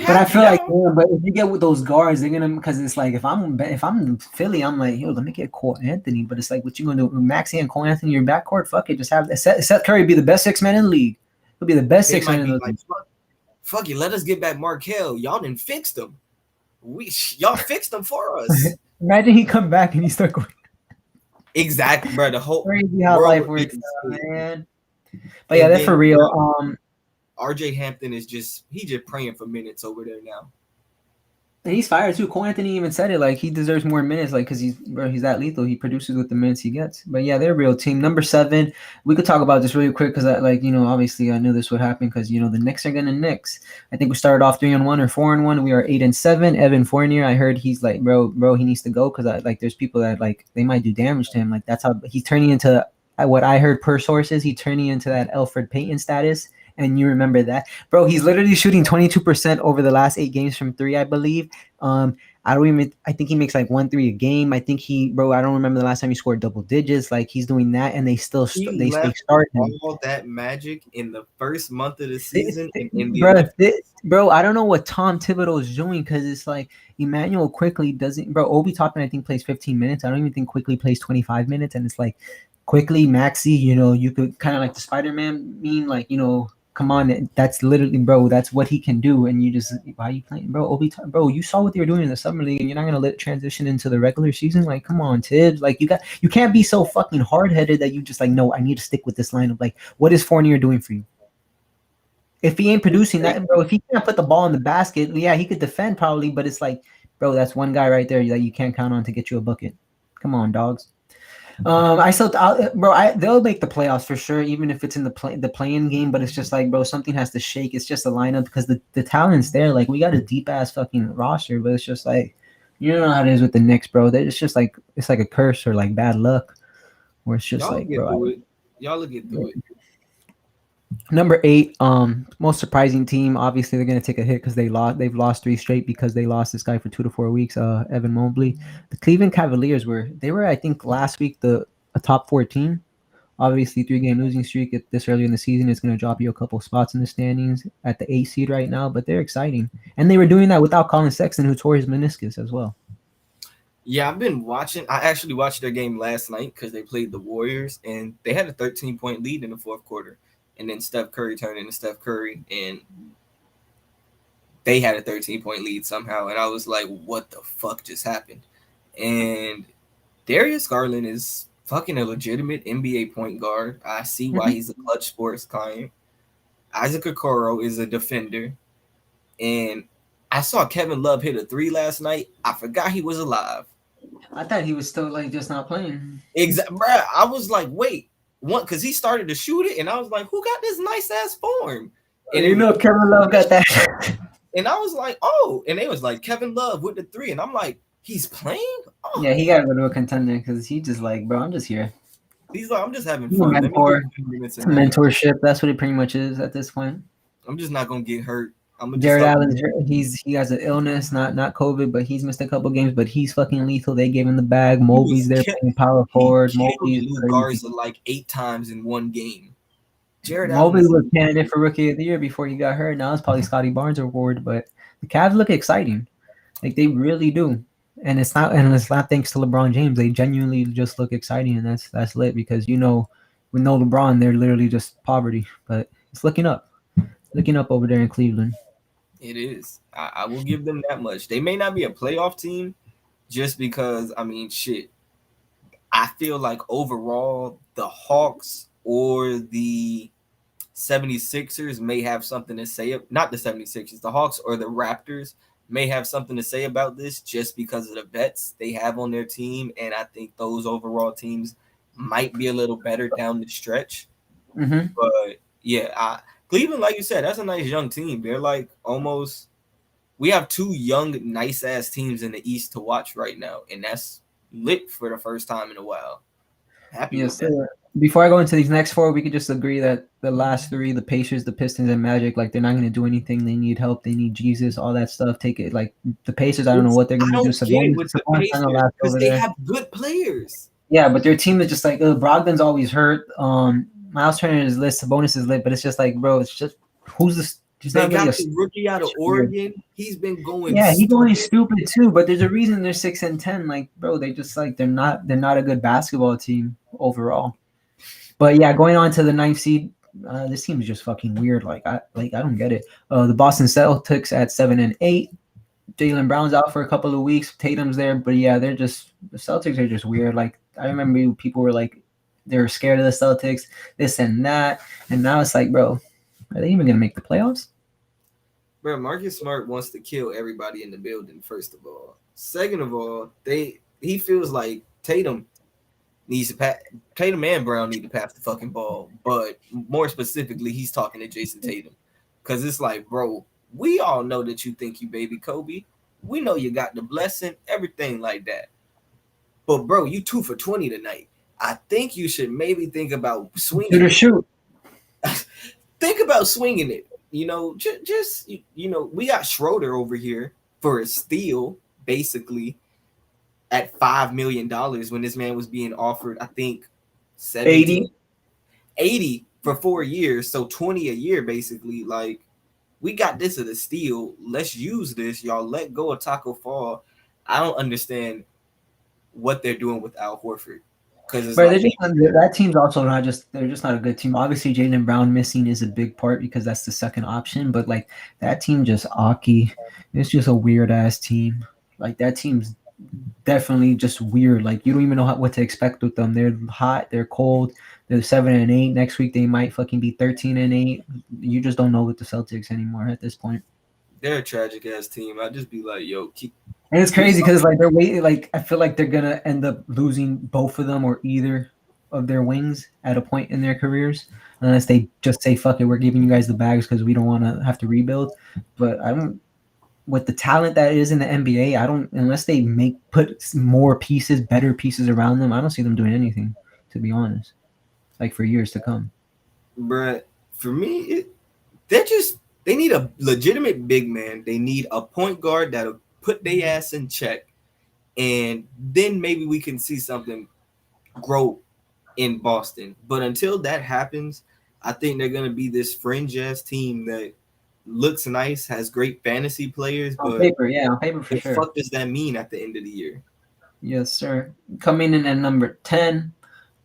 But I feel like, yeah, but if you get with those guards, they're gonna, because it's like if I'm Philly, I'm like, yo, let me get Cole Anthony. But it's like, what you gonna do? Maxey and Cole Anthony in your backcourt? Fuck it, just have Seth Curry be the best 6-man in the league. He'll be the best 6-man in the league. Fuck it, let us get back Markelle. Y'all didn't fix them. Y'all fixed them for us. Imagine he come back and he start going. Exactly, bro. The whole crazy how life works, man. But yeah, that's for real. RJ Hampton is just praying for minutes over there now. And he's fired too. Cole Anthony even said it, like he deserves more minutes, like because he's that lethal. He produces with the minutes he gets. But yeah, they're a real team. Number 7, we could talk about this really quick because obviously I knew this would happen because the Knicks are gonna Knicks. I think we started off 3-1 or 4-1. We are 8-7. Evan Fournier, I heard he's like, bro, he needs to go because there's people that like they might do damage to him. Like that's how he's turning into what I heard per sources. He's turning into that Elfrid Payton status. And you remember that, bro? He's literally shooting 22% over the last 8 games from 3, I believe. I think he makes like 1 3 a game. I think I don't remember the last time he scored double digits. Like he's doing that, and they still they start him. All that magic in the first month of the season. Bro, I don't know what Tom Thibodeau is doing because it's like Emmanuel Quickley doesn't. Bro, Obi Toppin I think plays 15 minutes. I don't even think Quickley plays 25 minutes, and it's like Quickley, Maxey. You could kind of like the Spider-Man meme, like come on, that's literally, bro, that's what he can do. And you just, why are you playing, bro? Bro, you saw what they were doing in the summer league, and you're not gonna let it transition into the regular season. Like, come on, Tibbs. Like, you can't be so fucking hard-headed that you just like, no, I need to stick with this lineup. Like, what is Fournier doing for you? If he ain't producing that, bro, if he can't put the ball in the basket, yeah, he could defend probably, but it's like, bro, that's one guy right there that you can't count on to get you a bucket. Come on, dogs. They'll make the playoffs for sure, even if it's in the play-in game. But it's just like, bro, something has to shake. It's just a lineup because the talent's there. Like we got a deep ass fucking roster, but it's just like, you know how it is with the Knicks, bro. It's just like it's like a curse or like bad luck, where it's just y'all like, bro. Y'all will get through it. Number 8, most surprising team. Obviously, they're gonna take a hit because they've lost 3 straight because they lost this guy for 2 to 4 weeks. Evan Mobley. The Cleveland Cavaliers were I think last week a top 14. Obviously, 3-game losing streak at this early in the season is gonna drop you a couple spots in the standings at the 8 seed right now. But they're exciting, and they were doing that without Colin Sexton, who tore his meniscus as well. Yeah, I've been watching. I actually watched their game last night because they played the Warriors, and they had a 13-point lead in the fourth quarter. And then Steph Curry turned into Steph Curry, and they had a 13-point lead somehow. And I was like, what the fuck just happened? And Darius Garland is fucking a legitimate NBA point guard. I see why he's a Clutch Sports client. Isaac Okoro is a defender. And I saw Kevin Love hit a 3 last night. I forgot he was alive. I thought he was still like just not playing. Exactly, bro. I was like, wait. Because he started to shoot it, and I was like, who got this nice ass form? And Kevin Love got that. And I was like, oh, and they was like, Kevin Love with the 3, and I'm like, he's playing? Oh. Yeah, he got to go to a contender because he just like, bro, I'm just here. He's like, I'm just having fun. Mentorship, that's what it pretty much is at this point. I'm just not going to get hurt. Jared Allen, he has an illness, not COVID, but he's missed a couple games, but he's fucking lethal. They gave him the bag. Mobley's there playing power forward. Mobley's guards like 8 times in one game. Mobley was candidate for Rookie of the Year before he got hurt. Now it's probably Scotty Barnes award, but The Cavs look exciting, like they really do. And it's not thanks to LeBron James. They genuinely just look exciting, and that's lit because with no LeBron, they're literally just poverty. But it's looking up over there in Cleveland. It is. I will give them that much. They may not be a playoff team, just because I mean, shit. I feel like overall, the Hawks or the 76ers may have something to say. Not the 76ers, the Hawks or the Raptors may have something to say about this just because of the vets they have on their team. And I think those overall teams might be a little better down the stretch. Mm-hmm. But yeah, Cleveland, like you said, that's a nice young team. They're like almost. We have two young, nice ass teams in the East to watch right now, and that's lit for the first time in a while. Happy Yes, with that. sir. Before I go into these next four, we could just agree that the last three, the Pacers, the Pistons, and Magic, like they're not going to do anything. They need help. They need Jesus. All that stuff. Take it. Like the Pacers, I don't know what they're I going to do. don't get it with the Sabonis kind of Pacers last because over they there. have good players. Yeah, but their team is just like Brogdon's always hurt. Miles Turner is lit. Sabonis is lit, but it's just like, bro, it's just who's this? He's They not really got the rookie out of Oregon. He's been going. Yeah, he's going stupid. stupid too. But there's a reason they're 6-10. Like, bro, they just like they're not a good basketball team overall. But yeah, going on to the ninth seed, this team is just fucking weird. I don't get it. The Boston Celtics at 7-8. Jaylen Brown's out for a couple of weeks. Tatum's there, but yeah, the Celtics are just weird. Like I remember people were like they were scared of the Celtics, this and that, and now it's like, bro, are they even gonna make the playoffs? Bro, Marcus Smart wants to kill everybody in the building. First of all, second of all, he feels like Tatum needs to pass. Tatum and Brown need to pass the fucking ball, but more specifically, he's talking to Jason Tatum because it's like, bro, we all know that you think you baby Kobe. We know you got the blessing, everything like that. But bro, you 2 for 20 tonight. I think you should maybe think about swinging. Shoot. Think about swinging it. Just we got Schroeder over here for a steal, basically at $5 million when this man was being offered, I think, 80 for 4 years, so 20 a year, basically. Like, we got this at a steal. Let's use this, y'all. Let go of Taco Fall. I don't understand what they're doing with Al Horford. Because that team's also they're just not a good team. Obviously, Jaylen Brown missing is a big part because that's the second option. But like that team, just Aki, it's just a weird ass team. Like that team's definitely just weird. Like you don't even know what to expect with them. They're hot, they're cold. They're 7-8. Next week they might fucking be 13-8. You just don't know with the Celtics anymore at this point. They're a tragic ass team. I'd just be like, yo, and it's crazy because like they're waiting. Like I feel like they're gonna end up losing both of them or either of their wings at a point in their careers, unless they just say, "Fuck it, we're giving you guys the bags because we don't want to have to rebuild." But I don't. With the talent that is in the NBA, I don't. Unless they put more pieces, better pieces around them, I don't see them doing anything. To be honest, like for years to come. Bruh, for me, they need a legitimate big man. They need a point guard that'll put their ass in check, and then maybe we can see something grow in Boston. But until that happens, I think they're gonna be this fringe ass team that looks nice, has great fantasy players, but on paper for sure. What the fuck does that mean at the end of the year? Yes, sir. Coming in at number 10.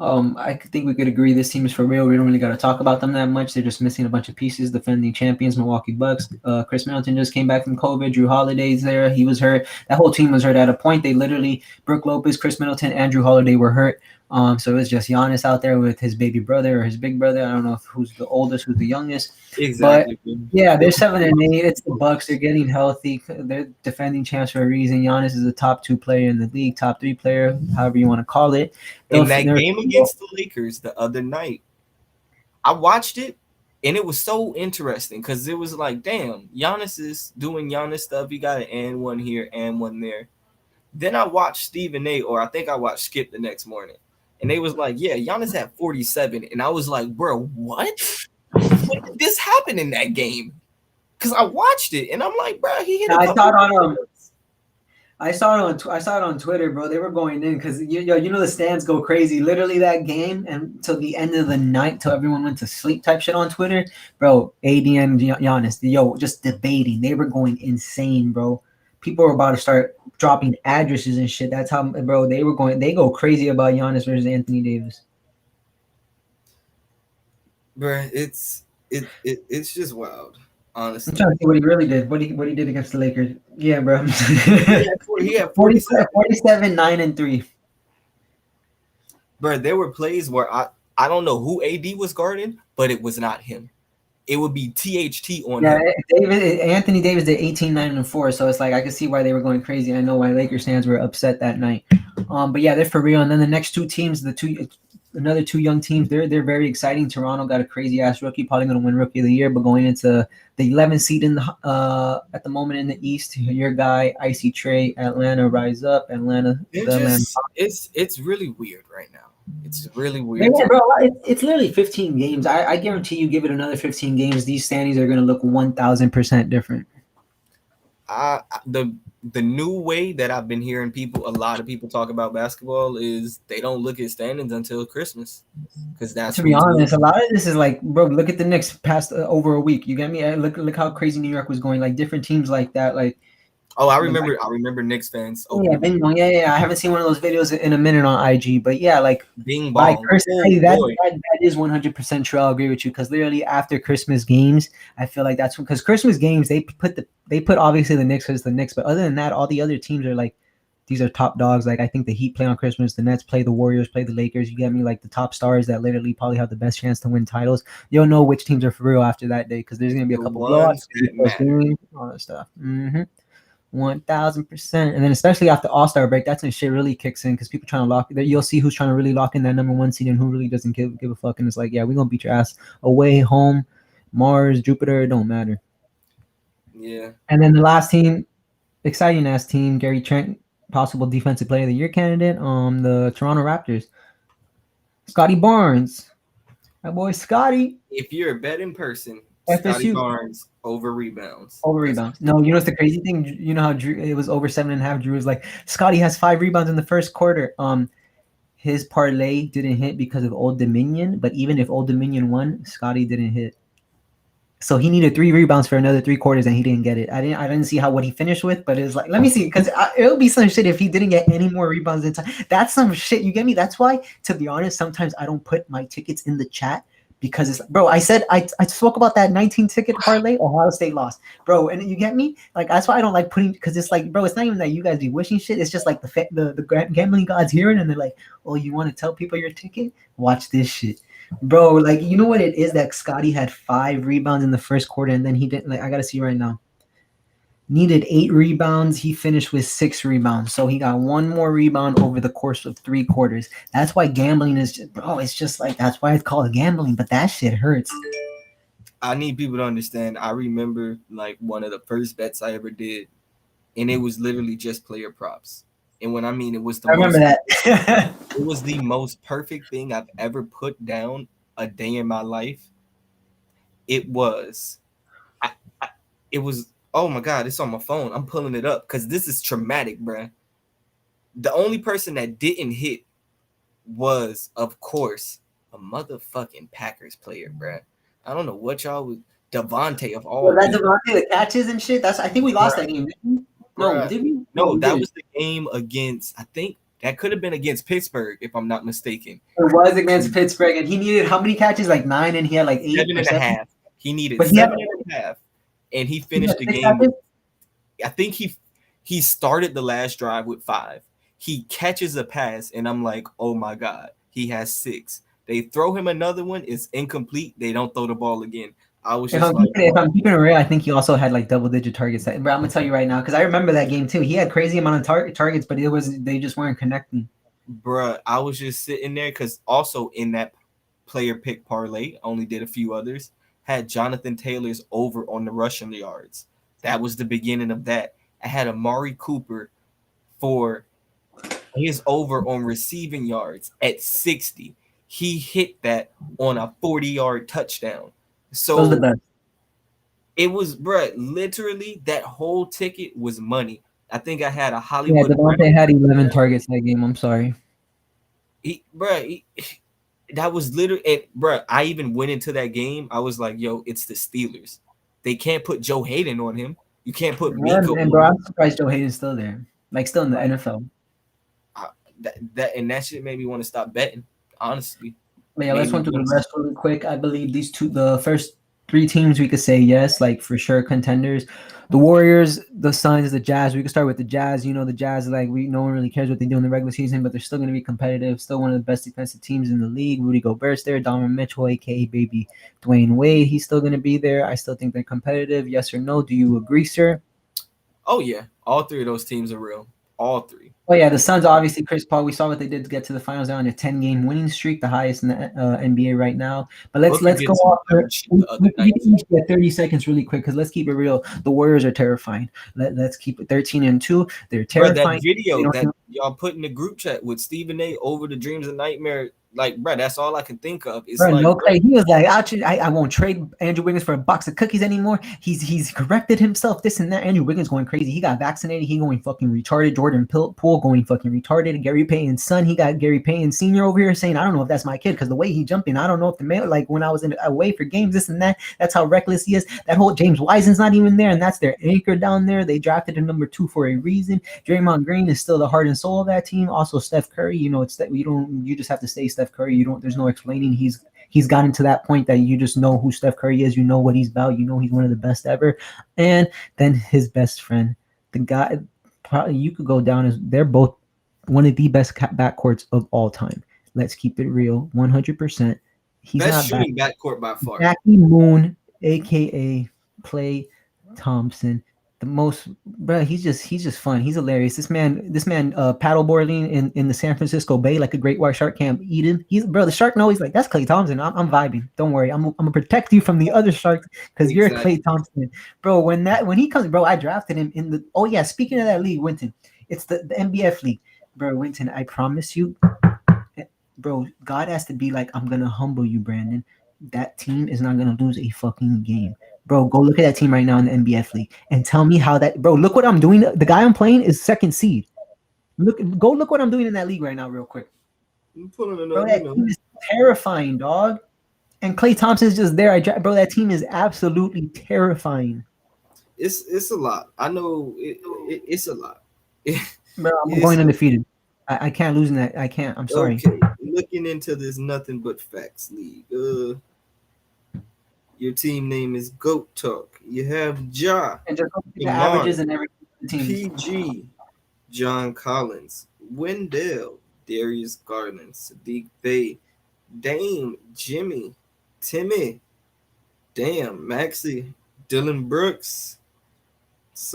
I think we could agree this team is for real. We don't really got to talk about them that much. They're just missing a bunch of pieces. Defending champions, Milwaukee Bucks. Chris Middleton just came back from COVID. Drew Holiday's there. He was hurt. That whole team was hurt at a point. They literally, Brook Lopez, Chris Middleton, and Drew Holiday were hurt. So it was just Giannis out there with his baby brother or his big brother. I don't know who's the oldest, who's the youngest. Exactly. But yeah, they're 7-8. It's the Bucks. They're getting healthy. They're defending champs for a reason. Giannis is a top 2 player in the league, top 3 player, however you want to call it. In that game against the Lakers the other night, I watched it, and it was so interesting because it was like, damn, Giannis is doing Giannis stuff. He got an and one here and one there. Then I watched Stephen A, or I think I watched Skip the next morning. And they was like, yeah, Giannis had 47. And I was like, bro, what? When did this happen in that game? Because I watched it, and I'm like, bro, he hit I saw it on Twitter, bro. They were going in because you know the stands go crazy. Literally that game and till the end of the night, till everyone went to sleep, type shit on Twitter, bro. AD and Giannis, just debating. They were going insane, bro. People were about to start dropping addresses and shit. That's how, bro. They go crazy about Giannis versus Anthony Davis. Bruh, it's just wild, honestly. I'm trying to see what he really did. What he did against the Lakers. Yeah, bro. He had 47. 47, 9-3. Bruh, there were plays where I don't know who AD was guarding, but it was not him. It would be THT on him. Anthony Davis did 18, 9-4, so it's like I could see why they were going crazy. I know why Lakers fans were upset that night. But yeah, they're for real. And then the next two teams, another two young teams, they're very exciting. Toronto got a crazy ass rookie, probably going to win Rookie of the Year, but going into the 11th seed in the at the moment in the East, your guy Icy Trey, Atlanta rise up. It's really weird right now. It's really weird. Yeah, bro, it's literally 15 games. I guarantee you, give it another 15 games, these standings are going to look 1,000% different. The new way that I've been hearing a lot of people talk about basketball is they don't look at standings until Christmas, because that's, to be honest, a lot of this is like, bro, look at the Knicks past over a week. You get me? Look how crazy New York was going. Like different teams like that, like. Oh, I remember Knicks fans. Yeah. I haven't seen one of those videos in a minute on IG, but yeah, like Bing bong. That is 100% true. I'll agree with you, because literally after Christmas games, I feel like that's because Christmas games they put obviously the Knicks as the Knicks, but other than that, all the other teams are like, these are top dogs. Like I think the Heat play on Christmas, the Nets play the Warriors, play the Lakers. You get me? Like the top stars that literally probably have the best chance to win titles. You'll know which teams are for real after that day, because there's gonna be a couple blowouts, all that stuff. 1,000%. And then especially after All-Star break, that's when shit really kicks in, because people trying to lock. You'll see who's trying to really lock in that number one seed and who really doesn't give a fuck. And it's like, yeah, we're gonna beat your ass away, home, Mars, Jupiter, it don't matter. Yeah. And then the last team, exciting ass team, Gary Trent, possible defensive player of the year candidate, the Toronto Raptors. Scotty Barnes. My boy Scotty. If you're a betting person, FSU. Scotty Barnes over rebounds. No, you know what's the crazy thing? You know how Drew, it was over 7.5. Drew was like, Scotty has 5 rebounds in the first quarter. His parlay didn't hit because of Old Dominion, but even if Old Dominion won, Scotty didn't hit. So he needed 3 rebounds for another 3 quarters, and he didn't get it. I didn't see what he finished with, but it was like, let me see, because it would be some shit if he didn't get any more rebounds in time. That's some shit. You get me? That's why, to be honest, sometimes I don't put my tickets in the chat. Because it's, bro, I said I spoke about that 19 ticket parlay. Ohio State lost, bro, and you get me. Like that's why I don't like putting, because it's like, bro, it's not even that you guys be wishing shit. It's just like the gambling gods hearing, and they're like, oh, you want to tell people your ticket? Watch this shit, bro. Like you know what it is that Scotty had 5 rebounds in the first quarter, and then he didn't. Like I gotta see right now. Needed 8 rebounds. He finished with 6 rebounds. So he got 1 more rebound over the course of 3 quarters. That's why gambling is just, bro, it's just like, that's why it's called gambling, but that shit hurts. I need people to understand. I remember like one of the first bets I ever did, and it was literally just player props. And when I mean it was I remember that. It was the most perfect thing I've ever put down a day in my life. It was, oh my God, it's on my phone. I'm pulling it up because this is traumatic, bruh. The only person that didn't hit was, of course, a motherfucking Packers player, bruh. I don't know what y'all was. Devontae of all. That Devontae, the catches and shit. I think we lost that game. No, did we? No, that was the game against, I think that could have been against Pittsburgh, if I'm not mistaken. It was against Pittsburgh, and he needed how many catches? Like 9, and he had like 8. 7.5. He needed 7.5. And he finished the game. I think he started the last drive with 5. He catches a pass, and I'm like, oh my God, he has 6. They throw him another one, it's incomplete. They don't throw the ball again. I was just if I'm keeping it real, I think he also had like double-digit targets. But I'm gonna tell you right now, because I remember that game too. He had crazy amount of targets, but they just weren't connecting. Bruh, I was just sitting there because also in that player pick parlay, only did a few others. Had Jonathan Taylor's over on the rushing yards. That was the beginning of that. I had Amari Cooper for his over on receiving yards at 60. He hit that on a 40-yard touchdown. So it was, bruh, literally that whole ticket was money. I think I had a Yeah, Hollywood Devontae Brown. had 11 targets that game. I'm sorry. That was literally it, bro. I even went into that game. I was like, yo, it's the Steelers. They can't put Joe Hayden on him. You can't put Minka And on bro, him. I'm surprised Joe Hayden's still there. Like still in the Like, NFL. that shit made me want to stop betting. Honestly, But yeah, made let's me run through want the to. rest really quick. I believe the first three teams we could say yes, like for sure contenders. The Warriors, the Suns, the Jazz. We could start with the Jazz. You know, the Jazz, like no one really cares what they do in the regular season, but they're still going to be competitive. Still one of the best defensive teams in the league. Rudy Gobert's there. Donovan Mitchell, aka Baby Dwayne Wade, he's still going to be there. I still think they're competitive. Yes or no? Do you agree, sir? Oh yeah, all three of those teams are real. All three. Oh yeah, the Suns obviously. Chris Paul. We saw what they did to get to the finals. They're on a 10-game winning streak, the highest in the NBA right now. But let's Booker go did some off. dumb shit the other We night. can each get 30 seconds really quick because let's keep it real. The Warriors are terrifying. Let's keep it 13-2. They're Bro, that terrifying. video They that don't- y'all put in the group chat with Stephen A. over the Dreams and Nightmare, like, bro, that's all I can think of. It's Bro, like, no bro, Clay. He was like, I won't trade Andrew Wiggins for a box of cookies anymore. He's corrected himself, this and that. Andrew Wiggins going crazy. He got vaccinated. He going fucking retarded. Jordan Poole going fucking retarded. Gary Payton's son, he got Gary Payton Sr. over here saying, I don't know if that's my kid because the way he jumped in, I don't know if the male, like when I was away for games, this and that. That's how reckless he is. That whole James Wiseman's not even there, and that's their anchor down there. They drafted him number 2 for a reason. Draymond Green is still the heart and soul of that team. Also, Steph Curry, you know, it's that you just have to say Steph Curry. There's no explaining. He's gotten to that point that you just know who Steph Curry is. You know what he's about. You know he's one of the best ever. And then his best friend, the guy, probably you could go down as they're both one of the best backcourts of all time. Let's keep it real, 100%. He's best not shooting backcourt by far. Jackie Moon, aka Klay Thompson, the most, bro. He's just fun. He's hilarious. This man, paddleboarding in the San Francisco Bay like a great white shark can't eat him. He's bro. The shark knows he's like that's Klay Thompson. I'm vibing. Don't worry. I'm gonna protect you from the other sharks because you're Klay Thompson, bro. When he comes, bro, I drafted him in the. Oh yeah, speaking of that league, Winton, it's the NBF league, bro. Winton, I promise you, bro. God has to be like, I'm gonna humble you, Brandon. That team is not gonna lose a fucking game. Bro, go look at that team right now in the NBF league and tell me how that bro, look what I'm doing. The guy I'm playing is second seed. Go look what I'm doing in that league right now, real quick. Bro, that team is terrifying, dog. And Klay Thompson's just there. Bro, that team is absolutely terrifying. It's a lot. I know it's a lot. Bro, I'm going undefeated. I can't lose in that. I can't. I'm sorry. Okay, looking into this nothing but facts league. Your team name is Goat Talk. You have Ja, and just the averages and everything. PG, John Collins, Wendell, Darius Garland, Sadiq Bey, Dame, Jimmy, Timmy, damn, Maxie, Dylan Brooks.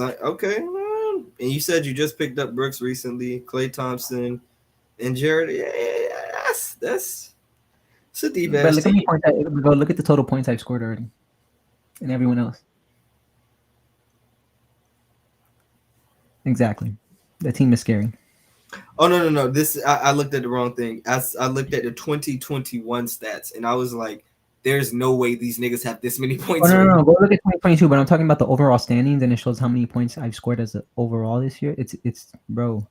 Okay, and you said you just picked up Brooks recently, Klay Thompson, and Jared. Yeah, that's a deep ass team. Look at the total points I've scored already, and everyone else. Exactly, that team is scary. Oh no! This I looked at the wrong thing. I looked at the 2021 stats, and I was like, "There's no way these niggas have this many points." Oh, no. Go look at 2022. But I'm talking about the overall standings, and it shows how many points I've scored as overall this year. It's bro.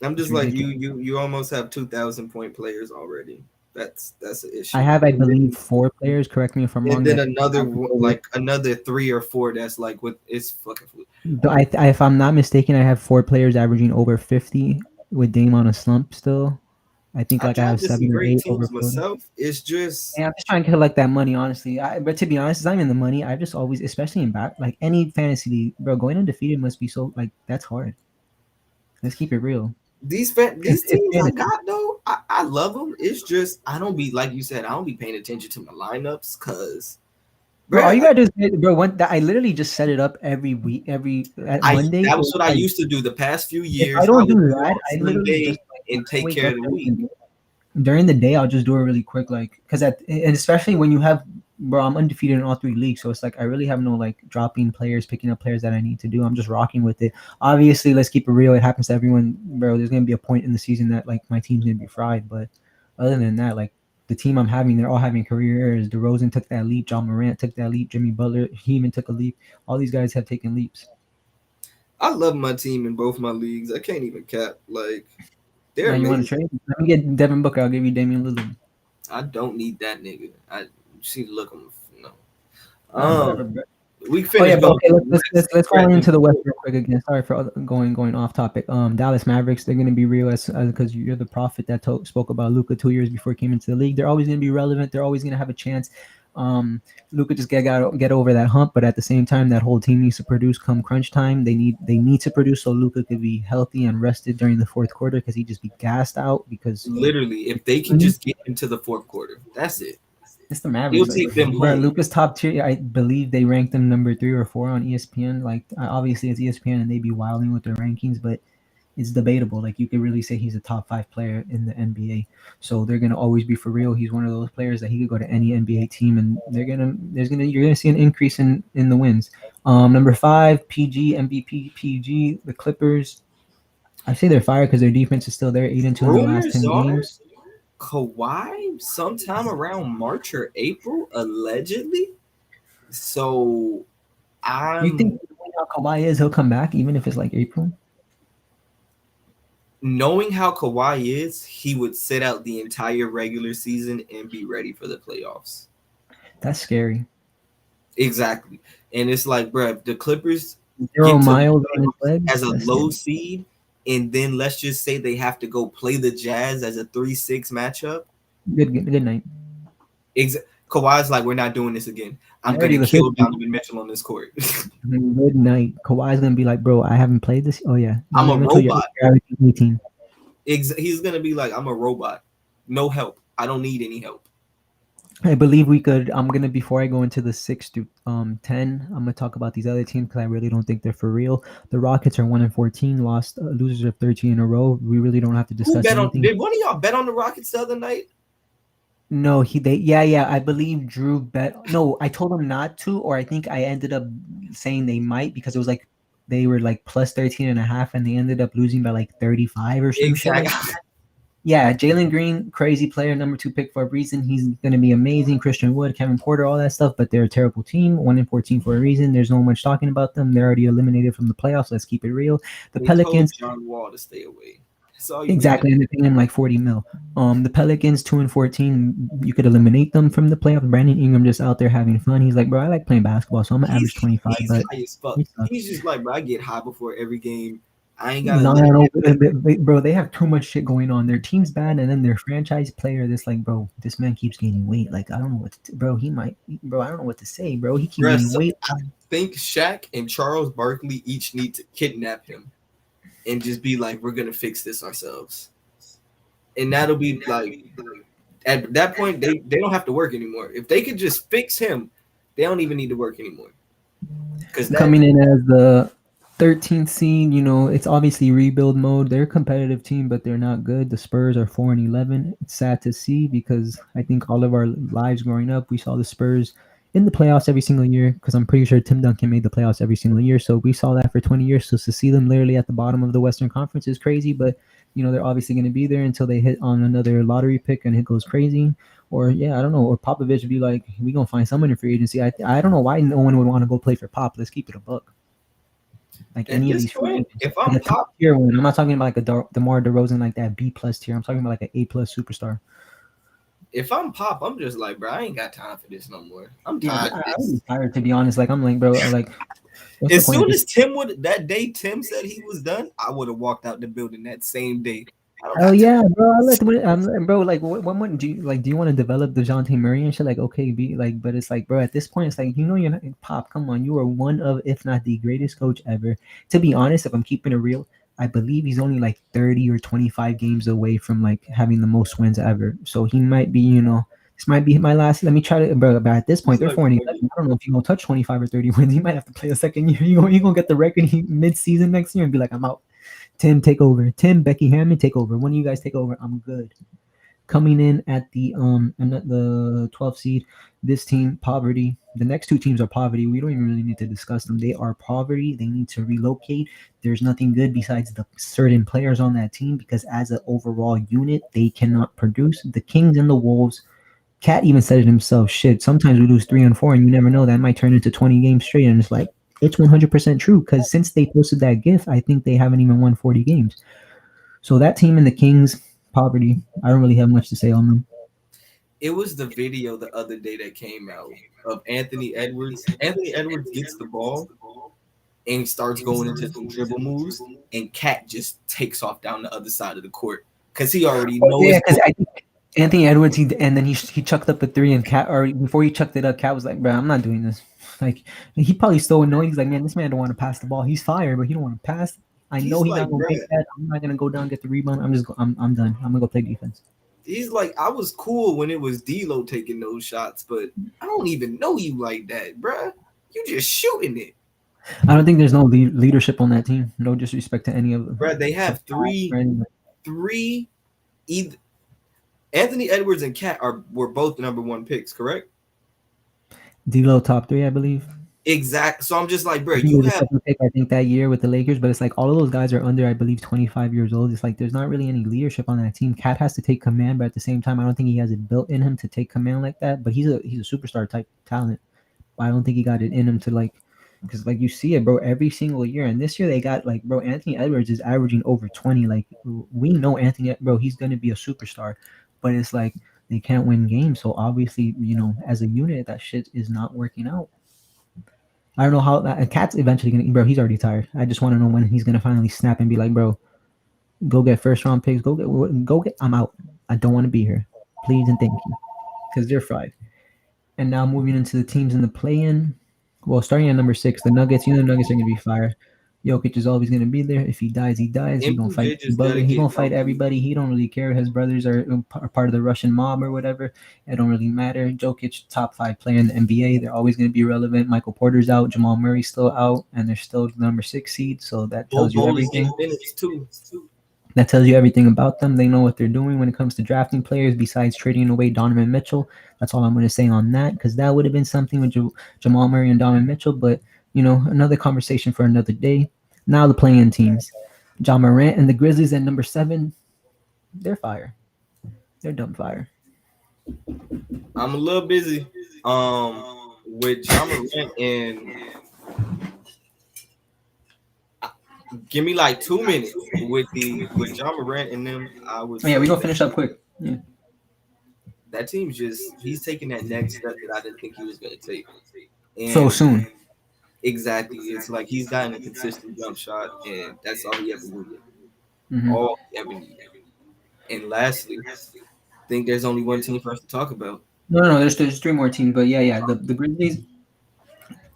I'm just like you almost have 2,000 point players already. That's an issue. I have, I believe, 4 players. Correct me if I'm wrong. And then another 3 or 4 that's like with it's fucking. If I'm not mistaken, I have 4 players averaging over 50 with Dame on a slump still. I think I have 7 or 8 over myself. It's just I'm just trying to collect that money, honestly. But to be honest, I'm in the money. I just always, especially in back, like any fantasy league, bro, going undefeated must be so like that's hard. Let's keep it real. These teams I got though, I love them. It's just I don't be like you said. I don't be paying attention to my lineups because, bro, all you gotta do is, bro. I literally just set it up every week, Monday. That was what I used to do the past few years. I don't do that. I literally just and take care of the week. During the day, I'll just do it really quick, like because and especially when you have, bro, I'm undefeated in all 3 leagues, so it's like I really have no like dropping players, picking up players that I need to do. I'm just rocking with it. Obviously, let's keep it real. It happens to everyone, bro. There's gonna be a point in the season that like my team's gonna be fried, but other than that, like the team I'm having, they're all having careers. DeRozan took that leap. John Morant took that leap. Jimmy Butler, he even took a leap. All these guys have taken leaps. I love my team in both my leagues. I can't even cap. Like, they're Now you want to amazing. trade? Let me get Devin Booker. I'll give you Damian Lillard. I don't need that nigga. I see. Look, no. Nah, whatever, bro. We Oh yeah, finished but going okay. through the West. Let's go Brandon, into the West real quick again. Sorry for going off topic. Dallas Mavericks. They're gonna be real as because you're the prophet that spoke about Luca 2 years before he came into the league. They're always gonna be relevant. They're always gonna have a chance. Luca just get over that hump, but at the same time, that whole team needs to produce come crunch time. They need to produce so Luca could be healthy and rested during the fourth quarter because he just be gassed out because literally, if they can just get into the fourth quarter, that's it. it's the He'll Mavericks. Like, take them bro, home. Luca's top tier. I believe they ranked them number 3 or 4 on ESPN. Like, obviously it's ESPN and they be wilding with their rankings, but it's debatable. Like, you could really say he's a top 5 player in the NBA. So they're gonna always be for real. He's one of those players that he could go to any NBA team, and you're gonna see an increase in the wins. Number 5, PG MVP PG, the Clippers. I say they're fired because their defense is still there, 8-2 in the last Rumors 10 are games. Kawhi sometime around March or April, allegedly. So You think I'm how Kawhi is, he'll come back even if it's like April? knowing how Kawhi is, he would sit out the entire regular season and be ready for the playoffs. That's scary. Exactly. And it's like, bro, if the Clippers 0 get to the miles on his playoffs legs. as a That's low scary. seed, and then let's just say they have to go play the Jazz as a 3-6 matchup. Good night. Kawhi's like, we're not doing this again. I'm Already gonna the kill 50. Donovan Mitchell on this court. Good night. Kawhi's gonna be like, bro, I haven't played this. Oh yeah, I'm a Donovan Mitchell, robot. you're averaging 18. He's gonna be like, I'm a robot. No help. I don't need any help. I believe we could. I'm gonna before I go into the 6 to 10. I'm gonna talk about these other teams because I really don't think they're for real. The Rockets are 1-14, lost losers of 13 in a row. We really don't have to Who discuss bet on? anything. Did one of y'all bet on the Rockets the other night? No, yeah. I believe Drew bet. No, I told him not to, or I think I ended up saying they might because it was like they were like plus 13.5 and they ended up losing by like 35 or some shit. Exactly. Like, yeah, Jalen Green, crazy player, number 2 pick for a reason. He's gonna be amazing. Christian Wood, Kevin Porter, all that stuff, but they're a terrible team. 1-14 for a reason. There's no much talking about them. They're already eliminated from the playoffs. Let's keep it real. The They told Pelicans. John Wall to stay away. That's all you Exactly, and they're paying him like 40 mil. The Pelicans 2-14. You could eliminate them from the playoffs. Brandon Ingram just out there having fun. He's like, bro, I like playing basketball, so I'm gonna average 25. He's But high as fuck. he sucks. He's just like, bro, I get high before every game. I ain't got No, to. bro, they have too much shit going on. Their team's bad, and then their franchise player, this like, bro, this man keeps gaining weight. Like, I don't know what, bro. Bro, I don't know what to say, bro. He keeps gaining weight. I think Shaq and Charles Barkley each need to kidnap him and just be like, we're gonna fix this ourselves. And that'll be like, at that point, they don't have to work anymore. If they could just fix him, they don't even need to work anymore. Because Coming in as the 13th seed, it's obviously rebuild mode. They're a competitive team, but they're not good. The Spurs are 4-11. It's sad to see because I think all of our lives growing up, we saw the Spurs in the playoffs every single year because I'm pretty sure Tim Duncan made the playoffs every single year. So we saw that for 20 years. So to see them literally at the bottom of the Western Conference is crazy, but they're obviously going to be there until they hit on another lottery pick and it goes crazy. Or I don't know. Or Popovich would be like, we gonna find someone in free agency. I don't know why no one would want to go play for Pop. Let's keep it a buck. Like at any of this these free point, agents. if Like I'm a top tier one. I'm not talking about like a DeMar DeRozan like that B+ tier. I'm talking about like an A+ superstar. if I'm Pop, I'm just like, bro, I ain't got time for this no more. I'm tired of I'm this. tired, to be honest. Like I'm like, bro, like what's As the point soon of as Tim said he was done, I would have walked out the building that same day. Oh yeah, bro. Bro. Like, what do you like? Do you want to develop DeJounte Murray and shit? Like, okay, be like, but it's like, bro. At this point, it's like you're not Pop. Come on, you are one of, if not the greatest coach ever. To be honest, if I'm keeping it real, I believe he's only like 30 or 25 games away from like having the most wins ever. So he might be, this might be my last. Let me try to, bro. But at this point, they're 4-11. I don't know if you're gonna touch 25 or 30 wins. You might have to play a second year. You gonna get the record mid-season next year and be like, I'm out. Tim, take over. Tim, Becky Hammond, take over. One of you guys take over. I'm good. Coming in at the 12th seed, this team, poverty. The next 2 teams are poverty. We don't even really need to discuss them. They are poverty. They need to relocate. There's nothing good besides the certain players on that team because as an overall unit, they cannot produce. The Kings and the Wolves. Cat even said it himself. Shit, sometimes we lose 3 and 4, and you never know. That might turn into 20 games straight, and it's like, It's 100% true because since they posted that GIF, I think they haven't even won 40 games. So that team and the Kings, poverty. I don't really have much to say on them. It was the video the other day that came out of Anthony Edwards. Anthony Edwards gets the ball and starts going into some dribble moves, and Cat just takes off down the other side of the court because he already knows. Yeah, because I think Anthony Edwards, and then he chucked up a three, and Cat, or before he chucked it up, Cat was like, "Bro, I'm not doing this." Like he probably so annoyed. He's like, "Man, this man don't want to pass the ball. He's fire, but he don't want to pass. I know he's not gonna make that. I'm not gonna go down and get the rebound. I'm done. I'm gonna go play defense." He's like, I was cool when it was D'Lo taking those shots, but I don't even know you like that, bruh. You just shooting it. I don't think there's no leadership on that team. No disrespect to any of them. Bruh, they have three. Either Anthony Edwards and Cat were both number one picks, correct? D'Lo top 3, I believe. Exact. So I'm just like, bro, you have second pick, I think, that year with the Lakers, but it's like all of those guys are under, I believe, 25 years old. It's like there's not really any leadership on that team. Cat has to take command, but at the same time, I don't think he has it built in him to take command like that. But he's a superstar type talent. But I don't think he got it in him to like, because like you see it, bro, every single year. And this year they got like, bro, Anthony Edwards is averaging over 20. Like we know Anthony, bro, he's gonna be a superstar, but it's like they can't win games. So obviously, as a unit, that shit is not working out. I don't know how that Cat's eventually gonna, bro. He's already tired. I just want to know when he's gonna finally snap and be like, bro, go get first round picks. Go get. I'm out. I don't want to be here. Please and thank you, because they're fried. And now moving into the teams in the play-in. Well, starting at number 6, the Nuggets. The Nuggets are gonna be fire. Jokic is always gonna be there. If he dies, he dies. He's gonna fight. He gonna fight everybody. He don't really care. His brothers are part of the Russian mob or whatever. It don't really matter. Jokic, top 5 player in the NBA. They're always gonna be relevant. Michael Porter's out. Jamal Murray's still out, and they're still the number 6 seed. So that tells you everything. That tells you everything about them. They know what they're doing when it comes to drafting players. Besides trading away Donovan Mitchell, that's all I'm going to say on that, because that would have been something with Jamal Murray and Donovan Mitchell. But another conversation for another day. Now the play-in teams, Ja Morant and the Grizzlies at number 7. They're fire. They're dumb fire. I'm a little busy with Ja Morant and. Give me like 2 minutes with Ja Morant and them. Yeah, we gonna finish up quick. Yeah. That team's he's taking that next step that I didn't think he was gonna take. And so soon. Exactly. It's like he's gotten a consistent jump shot, and that's all he ever needed. Mm-hmm. All he ever needed. And lastly, I think there's only one team for us to talk about. No, there's 3 more teams, but yeah. The Grizzlies,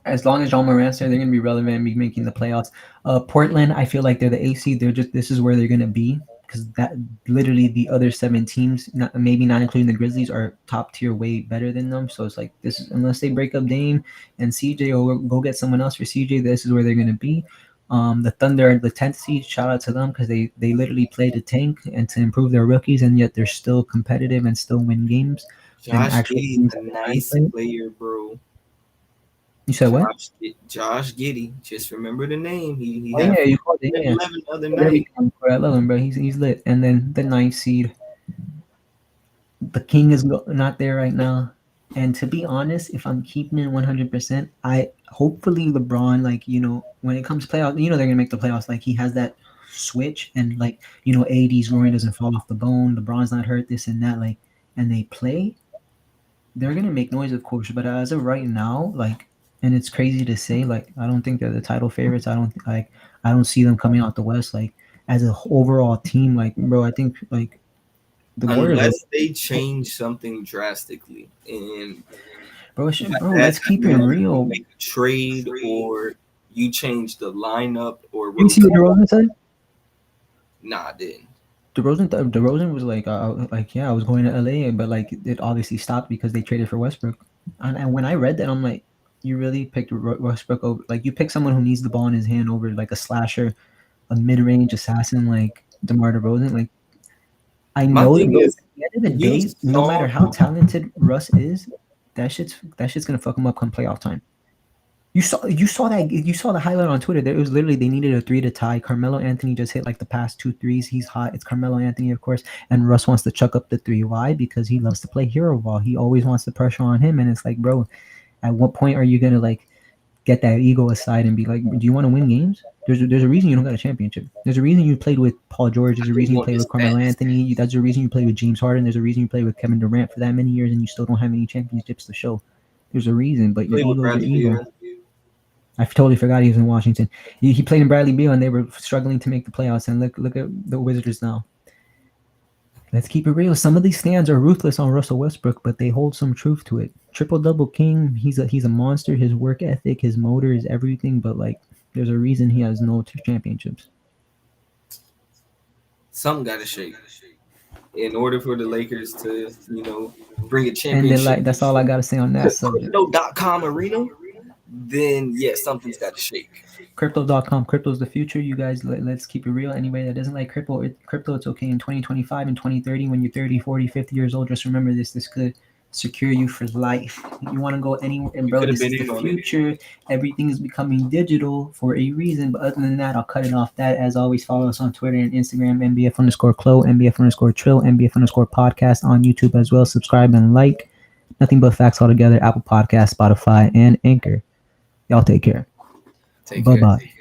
as long as Ja Morant's there, they're going to be relevant and be making the playoffs. Portland, I feel like they're the AC. This is where they're going to be, because that literally the other 7 teams, maybe not including the Grizzlies, are top tier, way better than them. So it's like this is, unless they break up Dame and CJ or go get someone else for CJ, this is where they're going to be. The Thunder, the 10th seed, shout out to them, because they literally play to tank and to improve their rookies, and yet they're still competitive and still win games. Josh Giddey's a nice player, bro. You said what? Josh Giddey. Just remember the name. You called it. Yeah. 11 other night. I love him, bro. He's lit. And then the 9th seed, the King is not there right now. And to be honest, if I'm keeping it 100%, hopefully LeBron, like, when it comes to playoffs, they're gonna make the playoffs. Like, he has that switch, and like, AD's groin doesn't fall off the bone. LeBron's not hurt, this and that. Like, and they play, they're gonna make noise, of course. But as of right now, like. And it's crazy to say, like, I don't think they're the title favorites. I don't see them coming out the West. Like, as an overall team, like, bro, I think like the Warriors, unless they change something drastically, and let's keep it real. Make a trade, or you change the lineup, or you see what DeRozan said? Nah, I didn't. DeRozan was like, I was going to LA, but like it obviously stopped because they traded for Westbrook. And when I read that, I'm like, you really picked Westbrook over, like, you picked someone who needs the ball in his hand over like a slasher, a mid-range assassin like DeMar DeRozan. Like, I know at the end of the day, no matter how talented Russ is, that shit's gonna fuck him up come playoff time. You saw the highlight on Twitter. It was literally they needed a 3 to tie. Carmelo Anthony just hit like the past 2 threes. He's hot. It's Carmelo Anthony, of course, and Russ wants to chuck up the 3. Why? Because he loves to play hero ball. He always wants the pressure on him, and it's like, bro, at what point are you gonna like get that ego aside and be like, do you want to win games? There's a reason you don't got a championship. There's a reason you played with Paul George. There's a reason you played with Carmelo Anthony. That's the reason you played with James Harden. There's a reason you played with Kevin Durant for that many years and you still don't have any championships to show. There's a reason, but your ego is your ego. I totally forgot he was in Washington. He played in Bradley Beal and they were struggling to make the playoffs. And look at the Wizards now. Let's keep it real. Some of these stands are ruthless on Russell Westbrook, but they hold some truth to it. Triple-double king, he's a monster. His work ethic, his motor is everything, but like there's a reason he has no championships. Something got to shake in order for the Lakers to, bring a championship. And then that's all I got to say on that subject. Crypto.com arena, then something's got to shake. Crypto.com. Crypto's the future. You guys, let's keep it real. Anybody that doesn't like crypto, it's okay. In 2025 and 2030, when you're 30, 40, 50 years old, just remember this. This could secure you for life. You want to go anywhere, and bro, this is the future. Everything is becoming digital for a reason. But other than that, I'll cut it off. That, as always, follow us on Twitter and Instagram, MBF_Clo, MBF_Trill, MBF_Podcast on YouTube as well. Subscribe and like. Nothing but facts altogether. Apple Podcasts, Spotify, and Anchor. Y'all take care. Bye-bye.